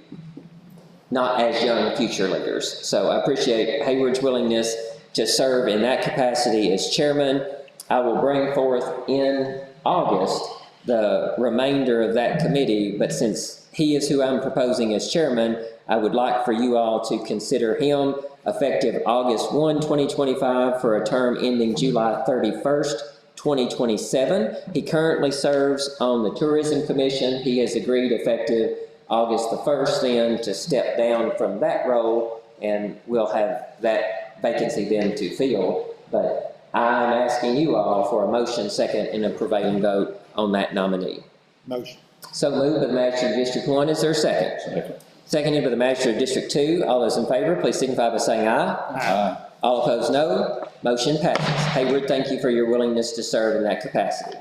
[SPEAKER 1] not as young future leaders. So I appreciate Hayward's willingness to serve in that capacity as chairman. I will bring forth in August the remainder of that committee, but since he is who I'm proposing as chairman, I would like for you all to consider him effective August 1, 2025 for a term ending July 31st, 2027. He currently serves on the Tourism Commission. He has agreed effective August the 1st then to step down from that role, and we'll have that vacancy then to fill. But I'm asking you all for a motion, second, and a prevailing vote on that nominee.
[SPEAKER 12] Motion.
[SPEAKER 1] So moved by the Magistrate of District 1. Is there a second?
[SPEAKER 2] Second.
[SPEAKER 1] Seconded by the Magistrate of District 2. All those in favor, please signify by saying aye.
[SPEAKER 2] Aye.
[SPEAKER 1] All opposed, no. Motion passes. Hayward, thank you for your willingness to serve in that capacity.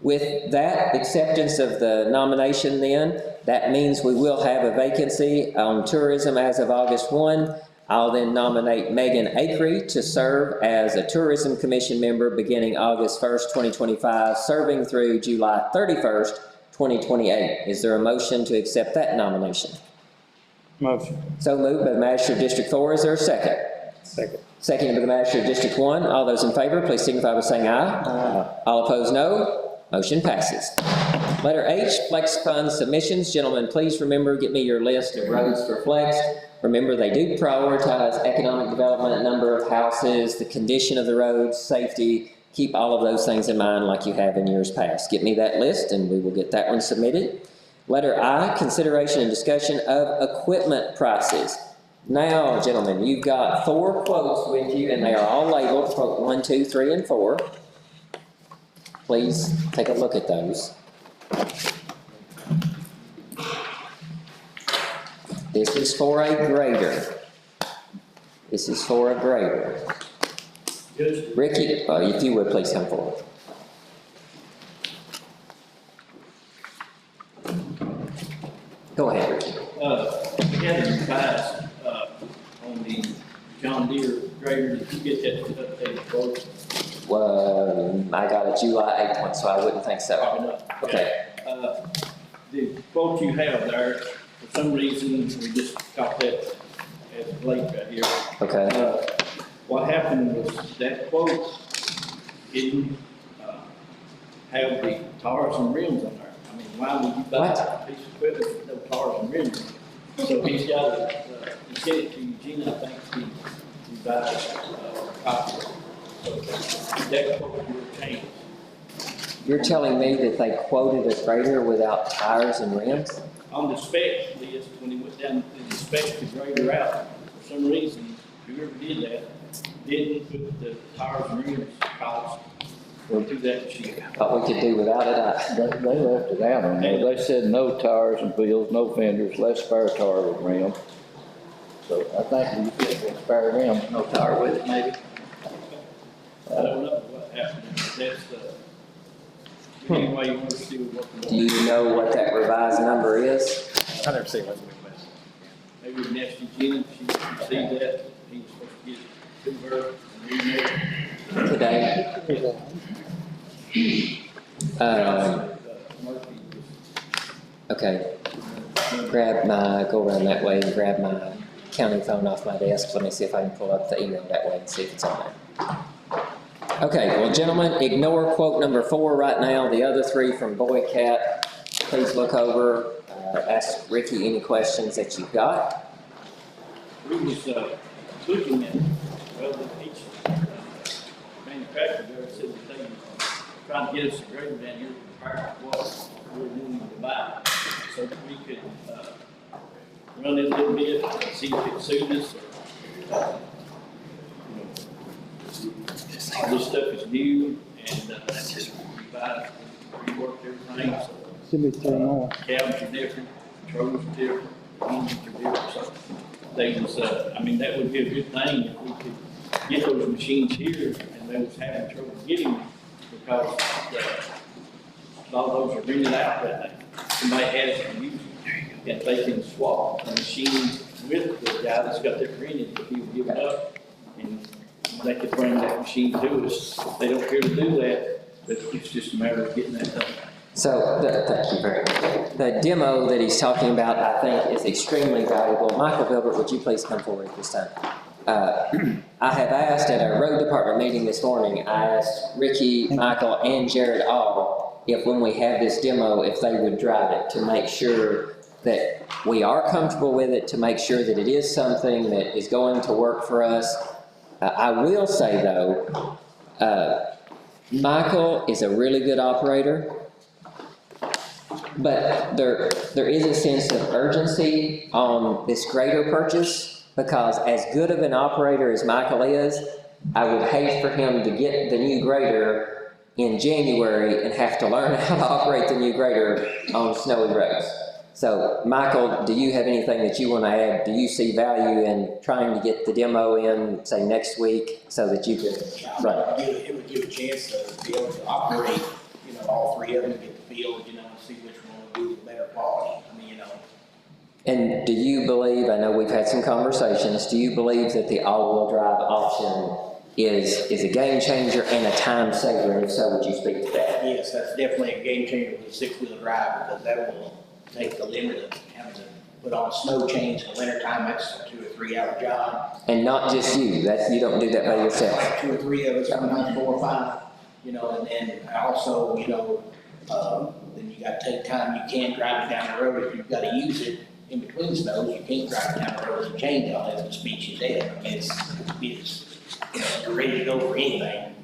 [SPEAKER 1] With that acceptance of the nomination then, that means we will have a vacancy on tourism as of August 1. I'll then nominate Megan Akery to serve as a Tourism Commission member beginning August 1st, 2025, serving through July 31st, 2028. Is there a motion to accept that nomination?
[SPEAKER 10] Motion.
[SPEAKER 1] So moved by the Magistrate of District 4. Is there a second?
[SPEAKER 12] Second.
[SPEAKER 1] Seconded by the Magistrate of District 1. All those in favor, please signify by saying aye.
[SPEAKER 12] Aye.
[SPEAKER 1] All opposed, no. Motion passes. Letter H, Flex Fund submissions. Gentlemen, please remember, get me your list of roads for Flex. Remember, they do prioritize economic development, number of houses, the condition of the roads, safety. Keep all of those things in mind like you have in years past. Get me that list and we will get that one submitted. Letter I, consideration and discussion of equipment prices. Now, gentlemen, you've got 4 quotes with you and they are all labeled, quote 1, 2, 3, and 4. Please take a look at those. This is for a grader. This is for a grader. Ricky, if you would, please come forward. Go ahead, Ricky.
[SPEAKER 6] We had a revised, on the John Deere grader. Did you get that updated quote?
[SPEAKER 1] I got a July 8th one, so I wouldn't think so.
[SPEAKER 6] Probably not.
[SPEAKER 1] Okay.
[SPEAKER 6] The quote you have there, for some reason, we just got that as late right here.
[SPEAKER 1] Okay.
[SPEAKER 6] What happened was that quote didn't, have the tires and rims on there. I mean, why would you buy a piece of equipment with no tires and rims? So he's got he sent it to Gina, I think, he buy a copy. So that quote will change.
[SPEAKER 1] You're telling me that they quoted a grader without tires and rims?
[SPEAKER 6] On the spec list, when he went down to inspect the grader out, for some reason, whoever did that, didn't put the tires and rims cost into that sheet.
[SPEAKER 1] What we could do without it,
[SPEAKER 2] They left it out on there. They said no tires and wheels, no fenders, less spare tire with rim. So I think you get a spare rim, no tire with it maybe.
[SPEAKER 6] I don't know what happened, that's anyway, we're still working
[SPEAKER 1] do
[SPEAKER 6] on it.
[SPEAKER 1] you know what that revised number is?
[SPEAKER 3] I never see it.
[SPEAKER 6] Maybe next to Gina, she received that, he was supposed to get it to her, and we made
[SPEAKER 1] Today?
[SPEAKER 6] Murphy
[SPEAKER 1] Okay. Go around that way and grab my county phone off my desk. Let me see if I can pull up the email that way and see if it's on there. Okay, well, gentlemen, ignore quote number 4 right now. The other 3 from Boycat, please look over, ask Ricky any questions that you've got.
[SPEAKER 6] We was, looking at, each manufacturer there said that they were trying to get us a grader down here compared to what we were willing to buy, so that we could, run it a little bit, and see if it suited us, or, this stuff is new, and, we buy, reworked everything, so
[SPEAKER 10] Should be 3 more.
[SPEAKER 6] Cabs are different, controls are different, engines are different, so they was, I mean, that would be a good thing if we could get those machines here and they was having trouble getting them because a lot of those are rented out that day. Somebody has them used, and they can swap the machines with the guy that's got that rented if he would give it up. And they could bring that machine to us. They don't care to do that, but it's just a matter of getting that done.
[SPEAKER 1] So, thank you very much. The demo that he's talking about, I think, is extremely valuable. Michael Gilbert, would you please come forward this time? I have asked at our road department meeting this morning, I asked Ricky, Michael, and Jared all if when we have this demo, if they would drive it to make sure that we are comfortable with it, to make sure that it is something that is going to work for us. I will say though, Michael is a really good operator, but there is a sense of urgency on this grader purchase, because as good of an operator as Michael is, I would hate for him to get the new grader in January and have to learn how to operate the new grader on snowy roads. So, Michael, do you have anything that you want to add? Do you see value in trying to get the demo in, say, next week, so that you can run it?
[SPEAKER 13] It would give a chance to be able to operate, you know, all three of them, get the feel, you know, and see which one would be the better quality. I mean, you know.
[SPEAKER 1] And do you believe, I know we've had some conversations, do you believe that the all-wheel drive option is a game changer and a time saver? And if so, would you speak to that?
[SPEAKER 13] Yes, that's definitely a game changer with a six-wheel drive, because that will take the limit of having to put on snow chains in the wintertime. That's a 2 or 3 hour job.
[SPEAKER 1] And not just you, that you don't do that by yourself. 2
[SPEAKER 13] or 3 of us, sometimes 4 or 5, you know, and then also, you know, then you gotta take time. You can't drive it down the road if you've gotta use it in between snows. You can't drive it down the road with a chain on it, it's beat you dead. I mean, it's, you know, you're ready to go for anything.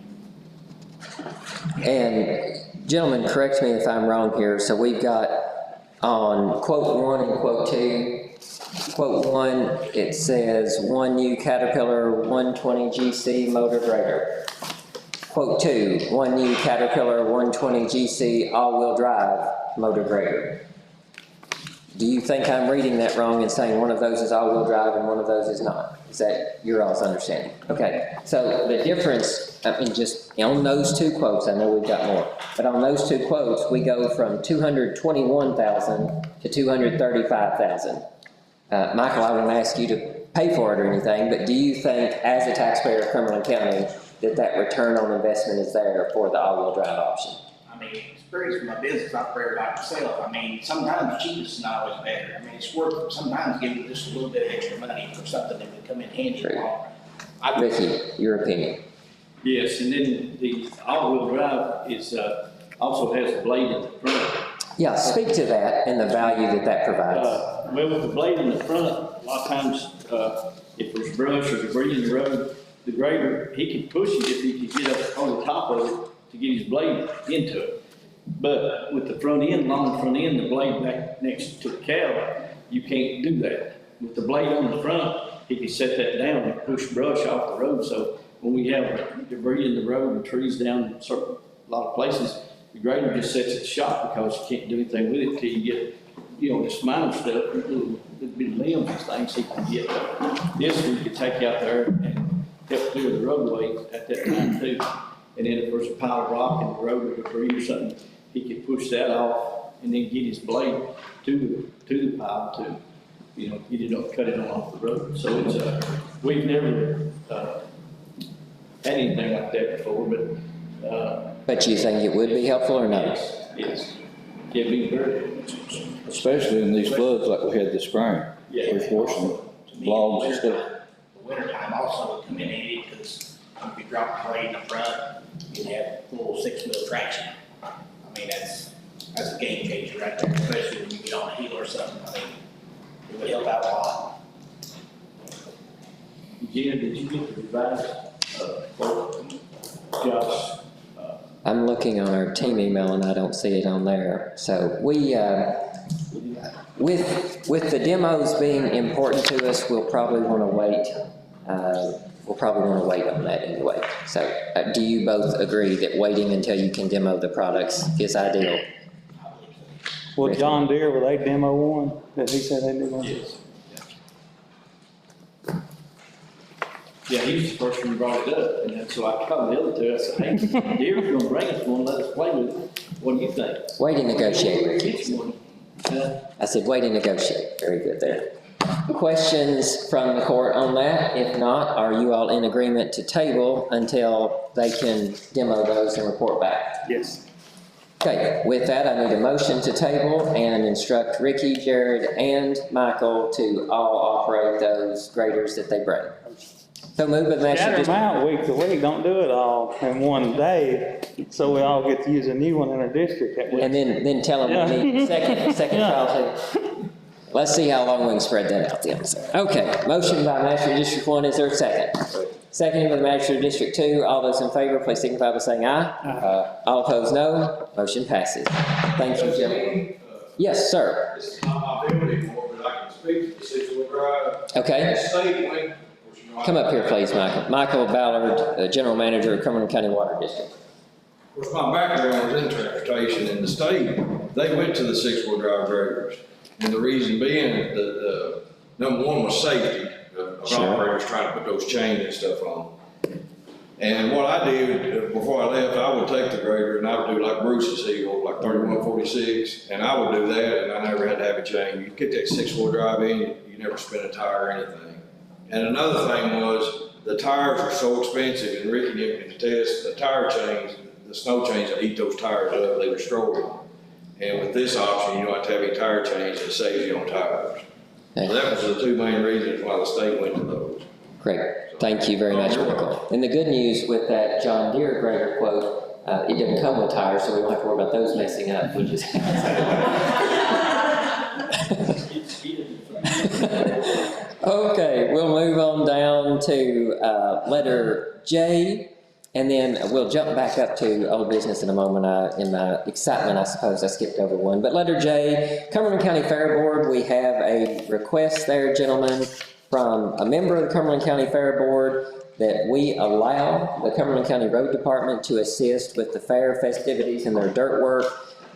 [SPEAKER 1] And gentlemen, correct me if I'm wrong here. So we've got on quote 1 and quote 2. Quote 1, it says 1 new Caterpillar 120 GC motor grader. Quote 2, 1 new Caterpillar 120 GC all-wheel drive motor grader. Do you think I'm reading that wrong and saying one of those is all-wheel drive and one of those is not? Is that your all's understanding? Okay, so the difference, I mean, just on those 2 quotes, I know we've got more, but on those 2 quotes, we go from $221,000 to $235,000. Michael, I won't ask you to pay for it or anything, but do you think, as a taxpayer of Cumberland County, that return on investment is there for the all-wheel drive option?
[SPEAKER 13] I mean, experience from a business operator like myself, I mean, sometimes the cheapest is not always better. I mean, it's worth sometimes giving just a little bit of extra money for something that would come in handy.
[SPEAKER 1] Ricky, your opinion?
[SPEAKER 6] Yes, and then the all-wheel drive is, also has a blade in the front.
[SPEAKER 1] Yeah, speak to that and the value that provides.
[SPEAKER 6] Well, with the blade in the front, a lot of times, if there's brush or debris in the road, the grader, he can push it if he can get up on the top of it to get his blade into it. But with the front end, long front end, the blade back next to the cab, you can't do that. With the blade on the front, he can set that down and push brush off the road. So when we have debris in the road and trees down in a lot of places, the grader just sets it shot because you can't do anything with it till you get, you know, this minor stuff, little bit limbs and things he can get. This we could take out there and help clear the roadway at that time too. And then if there's a pile of rock in the road or debris or something, he could push that off and then get his blade to the pile to, you know, get it up, cut it on off the road. So it's we've never had anything like that before,
[SPEAKER 1] but you think it would be helpful or not?
[SPEAKER 6] Yes. It'd be very.
[SPEAKER 2] Especially in these floods like we had this spring.
[SPEAKER 13] Yeah.
[SPEAKER 2] We're forcing logs and stuff.
[SPEAKER 13] The wintertime also would come in handy because if you drop the blade in the front, you'd have full 6-wheel traction. I mean, that's a game changer right there, especially when you get on a hill or something. I mean, it would help out a lot.
[SPEAKER 6] Gina, did you get the revised quote? Josh?
[SPEAKER 1] I'm looking on our team email and I don't see it on there. So we, with the demos being important to us, we'll probably want to wait. We'll probably want to wait on that anyway. So do you both agree that waiting until you can demo the products is ideal?
[SPEAKER 10] Well, John Deere, will they demo one that he said they did one?
[SPEAKER 6] Yes. Yeah, he was the first one who brought it up, and so I called the other two, I said, hey, Deere's gonna bring us one, let us play with it. What do you think?
[SPEAKER 1] Way to negotiate.
[SPEAKER 6] Get you one.
[SPEAKER 1] I said, way to negotiate. Very good there. Questions from the court on that? If not, are you all in agreement to table until they can demo those and report back?
[SPEAKER 10] Yes.
[SPEAKER 1] Okay, with that, I need a motion to table and instruct Ricky, Jared, and Michael to all operate those graders that they bring. So move by the master
[SPEAKER 10] Scatter them
[SPEAKER 1] district.
[SPEAKER 10] out week to week, don't do it all in one day, so we all get to use a new one in our district that week.
[SPEAKER 1] And then tell them we need second trial too. Let's see how long we can spread that out then. Okay, motion by Master District 1, is there a second? Seconded by Master District 2, all those in favor, please signify by saying aye. Aye. All opposed, no. Motion passes. Thank you, gentlemen. Yes, sir.
[SPEAKER 14] This is not my field anymore, but I can speak to the six-wheel drive.
[SPEAKER 1] Okay.
[SPEAKER 14] The state went, of course, you know,
[SPEAKER 1] Come up here, please, Michael. Michael Ballard, General Manager of Cumberland County Water District.
[SPEAKER 14] Of course, my background was in transportation. In the state, they went to the six-wheel drive graders. And the reason being that, number one was safety of operators trying to put those chains and stuff on. And what I did before I left, I would take the grader and I would do like Bruce's heel, like 3146, and I would do that, and I never had to have a chain. You get that six-wheel drive in, you never spin a tire or anything. And another thing was the tires are so expensive, and Ricky can attest, the tire chains, the snow chains that eat those tires up, they destroy them. And with this option, you don't have to have any tire change, it saves you on tires. So that was the two main reasons why the state went to those.
[SPEAKER 1] Great. Thank you very much, Michael. And the good news with that John Deere grader quote, it didn't come with tires, so we don't have to worry about those messing up, which is. Okay, we'll move on down to letter J. And then we'll jump back up to old business in a moment. In my excitement, I suppose I skipped over one. But letter J, Cumberland County Fair Board, we have a request there, gentlemen, from a member of the Cumberland County Fair Board that we allow the Cumberland County Road Department to assist with the fair festivities and their dirt work.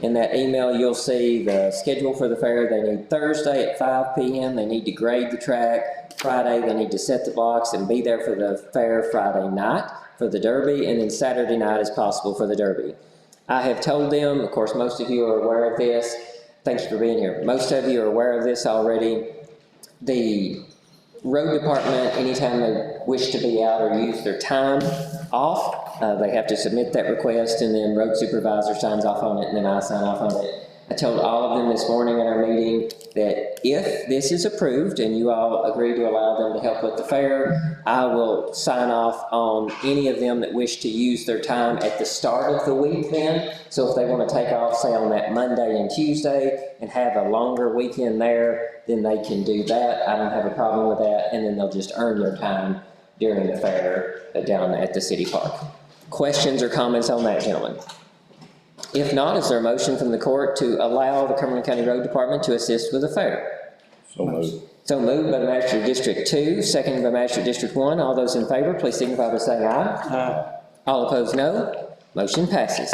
[SPEAKER 1] In that email, you'll see the schedule for the fair. They need Thursday at 5 p.m. They need to grade the track. Friday, they need to set the blocks and be there for the fair Friday night for the Derby, and then Saturday night as possible for the Derby. I have told them, of course, most of you are aware of this. Thank you for being here. Most of you are aware of this already. The road department, anytime they wish to be out or use their time off, they have to submit that request, and then road supervisor signs off on it, and then I sign off on it. I told all of them this morning at our meeting that if this is approved and you all agree to allow them to help with the fair, I will sign off on any of them that wish to use their time at the start of the week then. So if they want to take off, say on that Monday and Tuesday and have a longer weekend there, then they can do that. I don't have a problem with that. And then they'll just earn their time during the fair down at the city park. Questions or comments on that, gentlemen? If not, is there a motion from the court to allow the Cumberland County Road Department to assist with the fair?
[SPEAKER 2] So moved.
[SPEAKER 1] So moved by the Magistrate District 2, seconded by Magistrate District 1. All those in favor, please signify by saying aye.
[SPEAKER 10] Aye.
[SPEAKER 1] All opposed, no. Motion passes.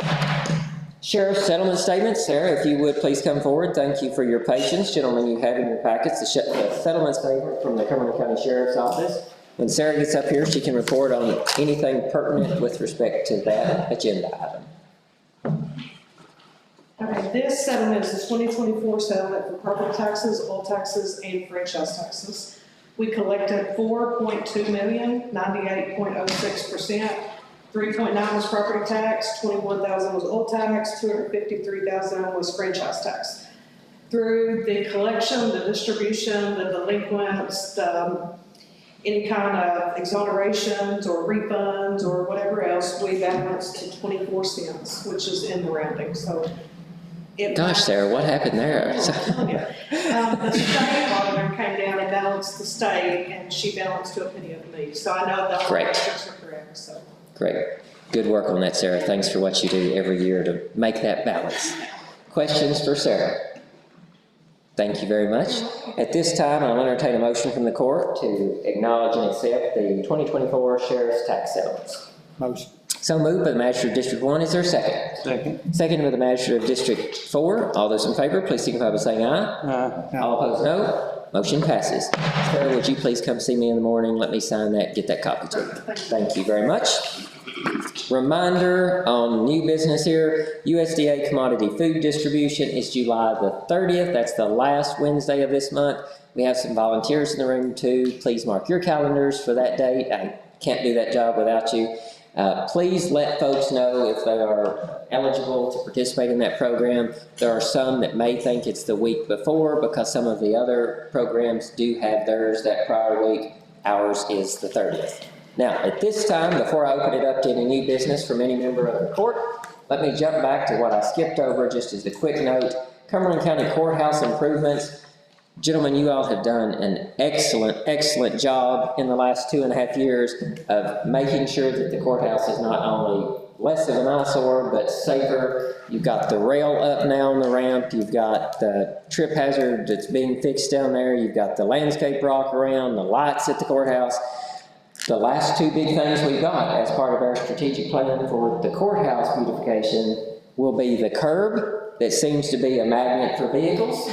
[SPEAKER 1] Sheriff's settlement statement. Sarah, if you would please come forward. Thank you for your patience. Gentlemen, you have in your packets the settlement statement from the Cumberland County Sheriff's Office. When Sarah gets up here, she can report on anything pertinent with respect to that agenda item.
[SPEAKER 15] Okay, this settlement is the 2024 settlement for property taxes, oil taxes, and franchise taxes. We collected $4.2 million, 98.06%. 3.9 was property tax, 21,000 was oil tax, 253,000 was franchise tax. Through the collection, the distribution, the delinquents, any kind of exonerations or refunds or whatever else, we balanced to 24 cents, which is in the rounding. So.
[SPEAKER 1] Gosh, Sarah, what happened there?
[SPEAKER 15] The state auditor came down and balanced the state, and she balanced to a penny of me. So I know the operations are correct. So.
[SPEAKER 1] Great. Good work on that, Sarah. Thanks for what you do every year to make that balance. Questions for Sarah? Thank you very much. At this time, I'll entertain a motion from the court to acknowledge and accept the 2024 Sheriff's Tax Settlements.
[SPEAKER 12] Motion.
[SPEAKER 1] So moved by the Magistrate of District 1. Is there a second?
[SPEAKER 10] Second.
[SPEAKER 1] Second by the Magistrate of District 4. All those in favor, please signify by saying aye.
[SPEAKER 10] Aye.
[SPEAKER 1] All opposed, no. Motion passes. Sarah, would you please come see me in the morning? Let me sign that, get that copy to you. Thank you very much. Reminder on new business here, USDA commodity food distribution is July the 30th. That's the last Wednesday of this month. We have some volunteers in the room too. Please mark your calendars for that date. I can't do that job without you. Please let folks know if they are eligible to participate in that program. There are some that may think it's the week before because some of the other programs do have theirs that prior week. Ours is the 30th. Now, at this time, before I open it up to any new business from any member of the court, let me jump back to what I skipped over just as a quick note. Cumberland County Courthouse improvements. Gentlemen, you all have done an excellent job in the last 2.5 years of making sure that the courthouse is not only less of an eyesore, but safer. You've got the rail up now on the ramp. You've got the trip hazard that's being fixed down there. You've got the landscape rock around, the lights at the courthouse. The last two big things we got as part of our strategic plan for the courthouse beautification will be the curb that seems to be a magnet for vehicles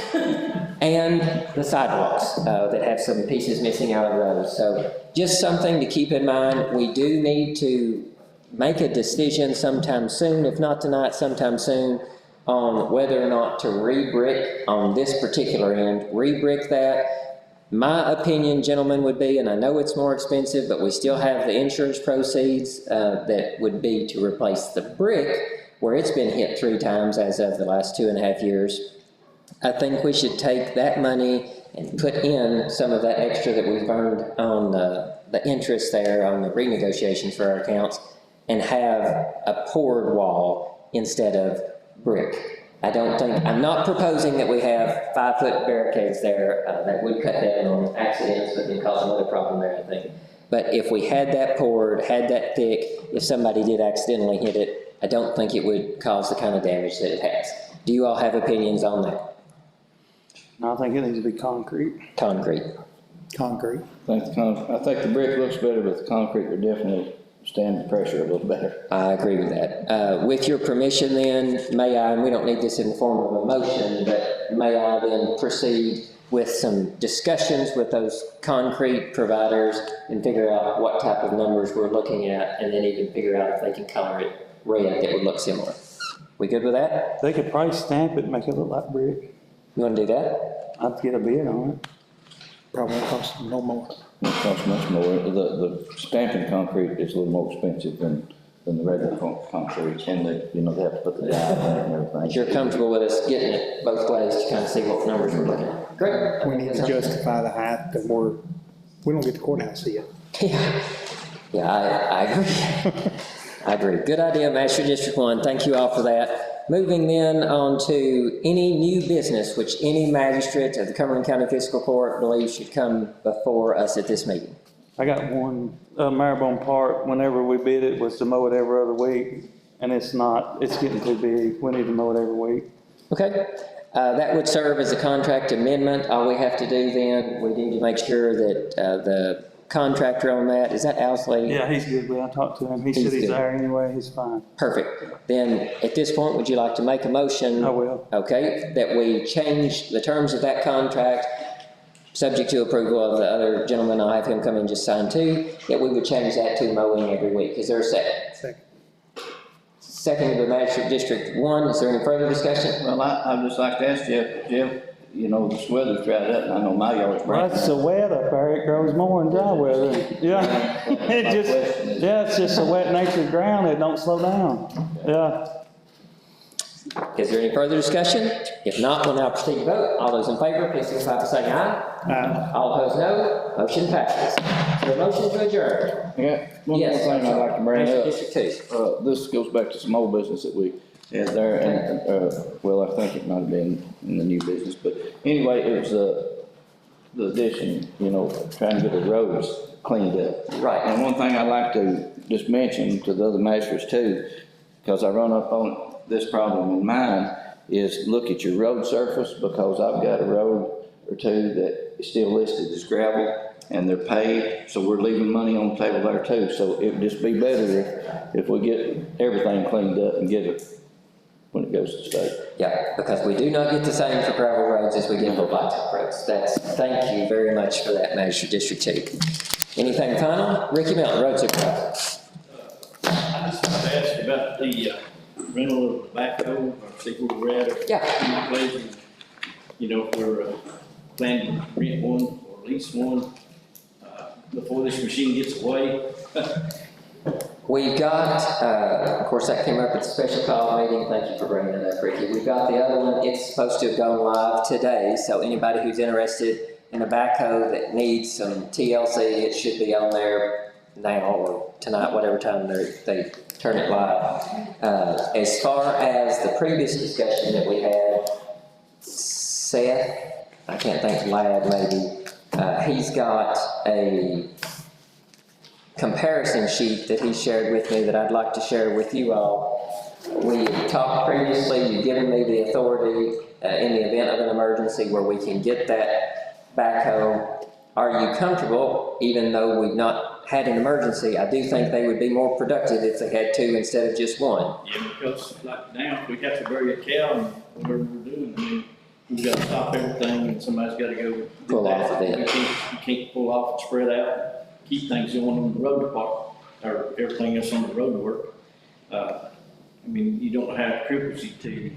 [SPEAKER 1] and the sidewalks that have some pieces missing out of those. So just something to keep in mind. We do need to make a decision sometime soon, if not tonight, sometime soon, on whether or not to re-brick on this particular end, re-brick that. My opinion, gentlemen, would be, and I know it's more expensive, but we still have the insurance proceeds that would be to replace the brick where it's been hit 3 times as of the last 2.5 years. I think we should take that money and put in some of that extra that we've earned on the interest there on the renegotiations for our accounts and have a poured wall instead of brick. I'm not proposing that we have 5-foot barricades there. That would cut down on accidents, but would cause another problem there, I think. But if we had that poured, had that thick, if somebody did accidentally hit it, I don't think it would cause the kind of damage that it has. Do you all have opinions on that?
[SPEAKER 10] No, I think it needs to be concrete.
[SPEAKER 1] Concrete.
[SPEAKER 12] Concrete.
[SPEAKER 2] I think the brick looks better, but the concrete would definitely stand the pressure a little better.
[SPEAKER 1] I agree with that. With your permission then, may I, and we don't need this in the form of a motion, but may I then proceed with some discussions with those concrete providers and figure out what type of numbers we're looking at, and then even figure out if they can color it red that would look similar. We good with that?
[SPEAKER 10] They could probably stamp it and make it look like brick.
[SPEAKER 1] You want to do that?
[SPEAKER 10] I'd get a bid on it.
[SPEAKER 12] Probably won't cost no more.
[SPEAKER 2] It costs much more. The stamping concrete is a little more expensive than the regular concrete, and they have to put the dye in it and everything.
[SPEAKER 1] If you're comfortable with us getting it both ways to kind of see what numbers we're looking at. Great.
[SPEAKER 12] We need to justify the height that we don't get the courthouse yet.
[SPEAKER 1] Yeah, I agree. I agree. Good idea, Master District 1. Thank you all for that. Moving then on to any new business which any magistrate of the Cumberland County Fiscal Court believes should come before us at this meeting.
[SPEAKER 10] I got one, Marrowbone Park, whenever we bid it, was to mow it every other week, and it's getting too big. We need to mow it every week.
[SPEAKER 1] Okay. That would serve as a contract amendment. All we have to do then, we need to make sure that the contractor on that, is that Owsley?
[SPEAKER 10] Yeah, he's good. I talked to him. He said he's there anyway. He's fine.
[SPEAKER 1] Perfect. Then at this point, would you like to make a motion?
[SPEAKER 10] I will.
[SPEAKER 1] Okay, that we change the terms of that contract, subject to approval of the other gentleman. I'll have him come and just sign too, that we would change that to mowing every week. Is there a second?
[SPEAKER 12] Second.
[SPEAKER 1] Second to the Magistrate District 1. Is there any further discussion?
[SPEAKER 2] Well, I'd just like to ask Jeff, this weather's dried up, and I know my yard's
[SPEAKER 10] Well,
[SPEAKER 2] brown.
[SPEAKER 10] it's so wet up there, it grows more in dry weather. Yeah, it's just a wet natured ground, it don't slow down. Yeah.
[SPEAKER 1] Is there any further discussion? If not, we'll now proceed to vote. All those in favor, please signify by saying aye.
[SPEAKER 12] Aye.
[SPEAKER 1] All opposed, no. Motion passes. So the motion to adjourn.
[SPEAKER 2] Yeah, one more
[SPEAKER 1] Yes,
[SPEAKER 2] thing I'd like to bring
[SPEAKER 1] Magistrate
[SPEAKER 2] up.
[SPEAKER 1] District 2.
[SPEAKER 2] This goes back to some old business that we had there, and, well, I think it might have been in the new business, but anyway, it was, the addition, trying to get the roads cleaned up.
[SPEAKER 1] Right.
[SPEAKER 2] And one thing I'd like to just mention to the other magistrates too, because I run up on this problem in mine, is look at your road surface, because I've got a road or two that is still listed as gravel, and they're paid, so we're leaving money on the table there too. So it'd just be better if we get everything cleaned up and get it when it goes to state.
[SPEAKER 1] Yeah, because we do not get the same for gravel roads as we get for blacktop roads. Thank you very much for that, Manager District 2. Anything final? Ricky Melton, Road Supervisor.
[SPEAKER 6] I just want to ask about the rental of the backhoe, or see where we're at.
[SPEAKER 1] Yeah.
[SPEAKER 6] Places, you know, if we're planning to rent one or lease one, before this machine gets away.
[SPEAKER 1] We've got, of course, that came up at the special call meeting. Thank you for bringing that up, Ricky. We've got the other one. It's supposed to have gone live today, so anybody who's interested in a backhoe that needs some TLC, it should be on there now or tonight, whatever time they turn it live. As far as the previous discussion that we had, Seth, I can't think, Ladd maybe, he's got a comparison sheet that he shared with me that I'd like to share with you all. We talked previously, you've given me the authority in the event of an emergency where we can get that backhoe. Are you comfortable, even though we've not had an emergency? I do think they would be more productive if they had two instead of just one.
[SPEAKER 6] Yeah, because like now, if we have to bury a cow and whatever we're doing, I mean, we've got to stop everything and somebody's got to go do
[SPEAKER 1] Pull
[SPEAKER 6] that.
[SPEAKER 1] off of it.
[SPEAKER 6] You can't pull off and spread out, keep things going on the road department, or everything else on the road work. I mean, you don't have crippled till you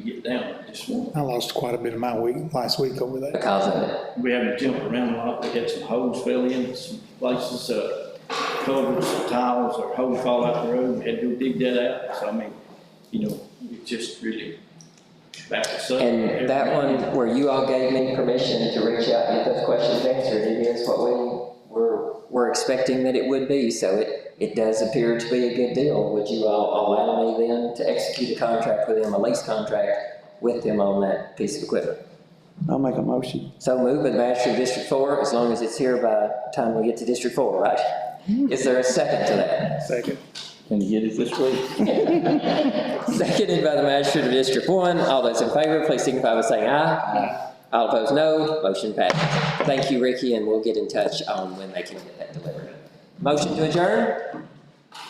[SPEAKER 6] get down. Just,
[SPEAKER 12] I lost quite a bit of my last week over that.
[SPEAKER 1] Because of it.
[SPEAKER 6] we haven't jumped around a lot. We had some holes fell in, some places, culverts, tiles, or holes fall out the road. We had to go dig that out. So I mean, you know, it just really backed us up.
[SPEAKER 1] And that one where you all gave me permission to reach out and get those questions answered, it is what we're expecting that it would be. So it does appear to be a good deal. Would you all allow me then to execute a contract with them, a lease contract with them on that piece of equipment?
[SPEAKER 10] I'll make a motion.
[SPEAKER 1] So moved by the Manager of District 4, as long as it's here by the time we get to District 4, right? Is there a second to that?
[SPEAKER 12] Second.
[SPEAKER 2] Can you get it this week?
[SPEAKER 1] Seconded by the Magistrate of District 1. All those in favor, please signify by saying aye. Aye. All opposed, no. Motion passes. Thank you, Ricky, and we'll get in touch on when they can get that delivered. Motion to adjourn?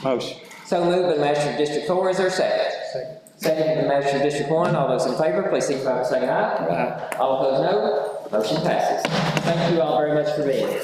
[SPEAKER 10] Motion.
[SPEAKER 1] So moved by the Magistrate of District 4. Is there a second?
[SPEAKER 12] Second.
[SPEAKER 1] Seconded by the Magistrate of District 1. All those in favor, please signify by saying aye. Aye. All opposed, no. Motion passes. Thank you all very much for being here.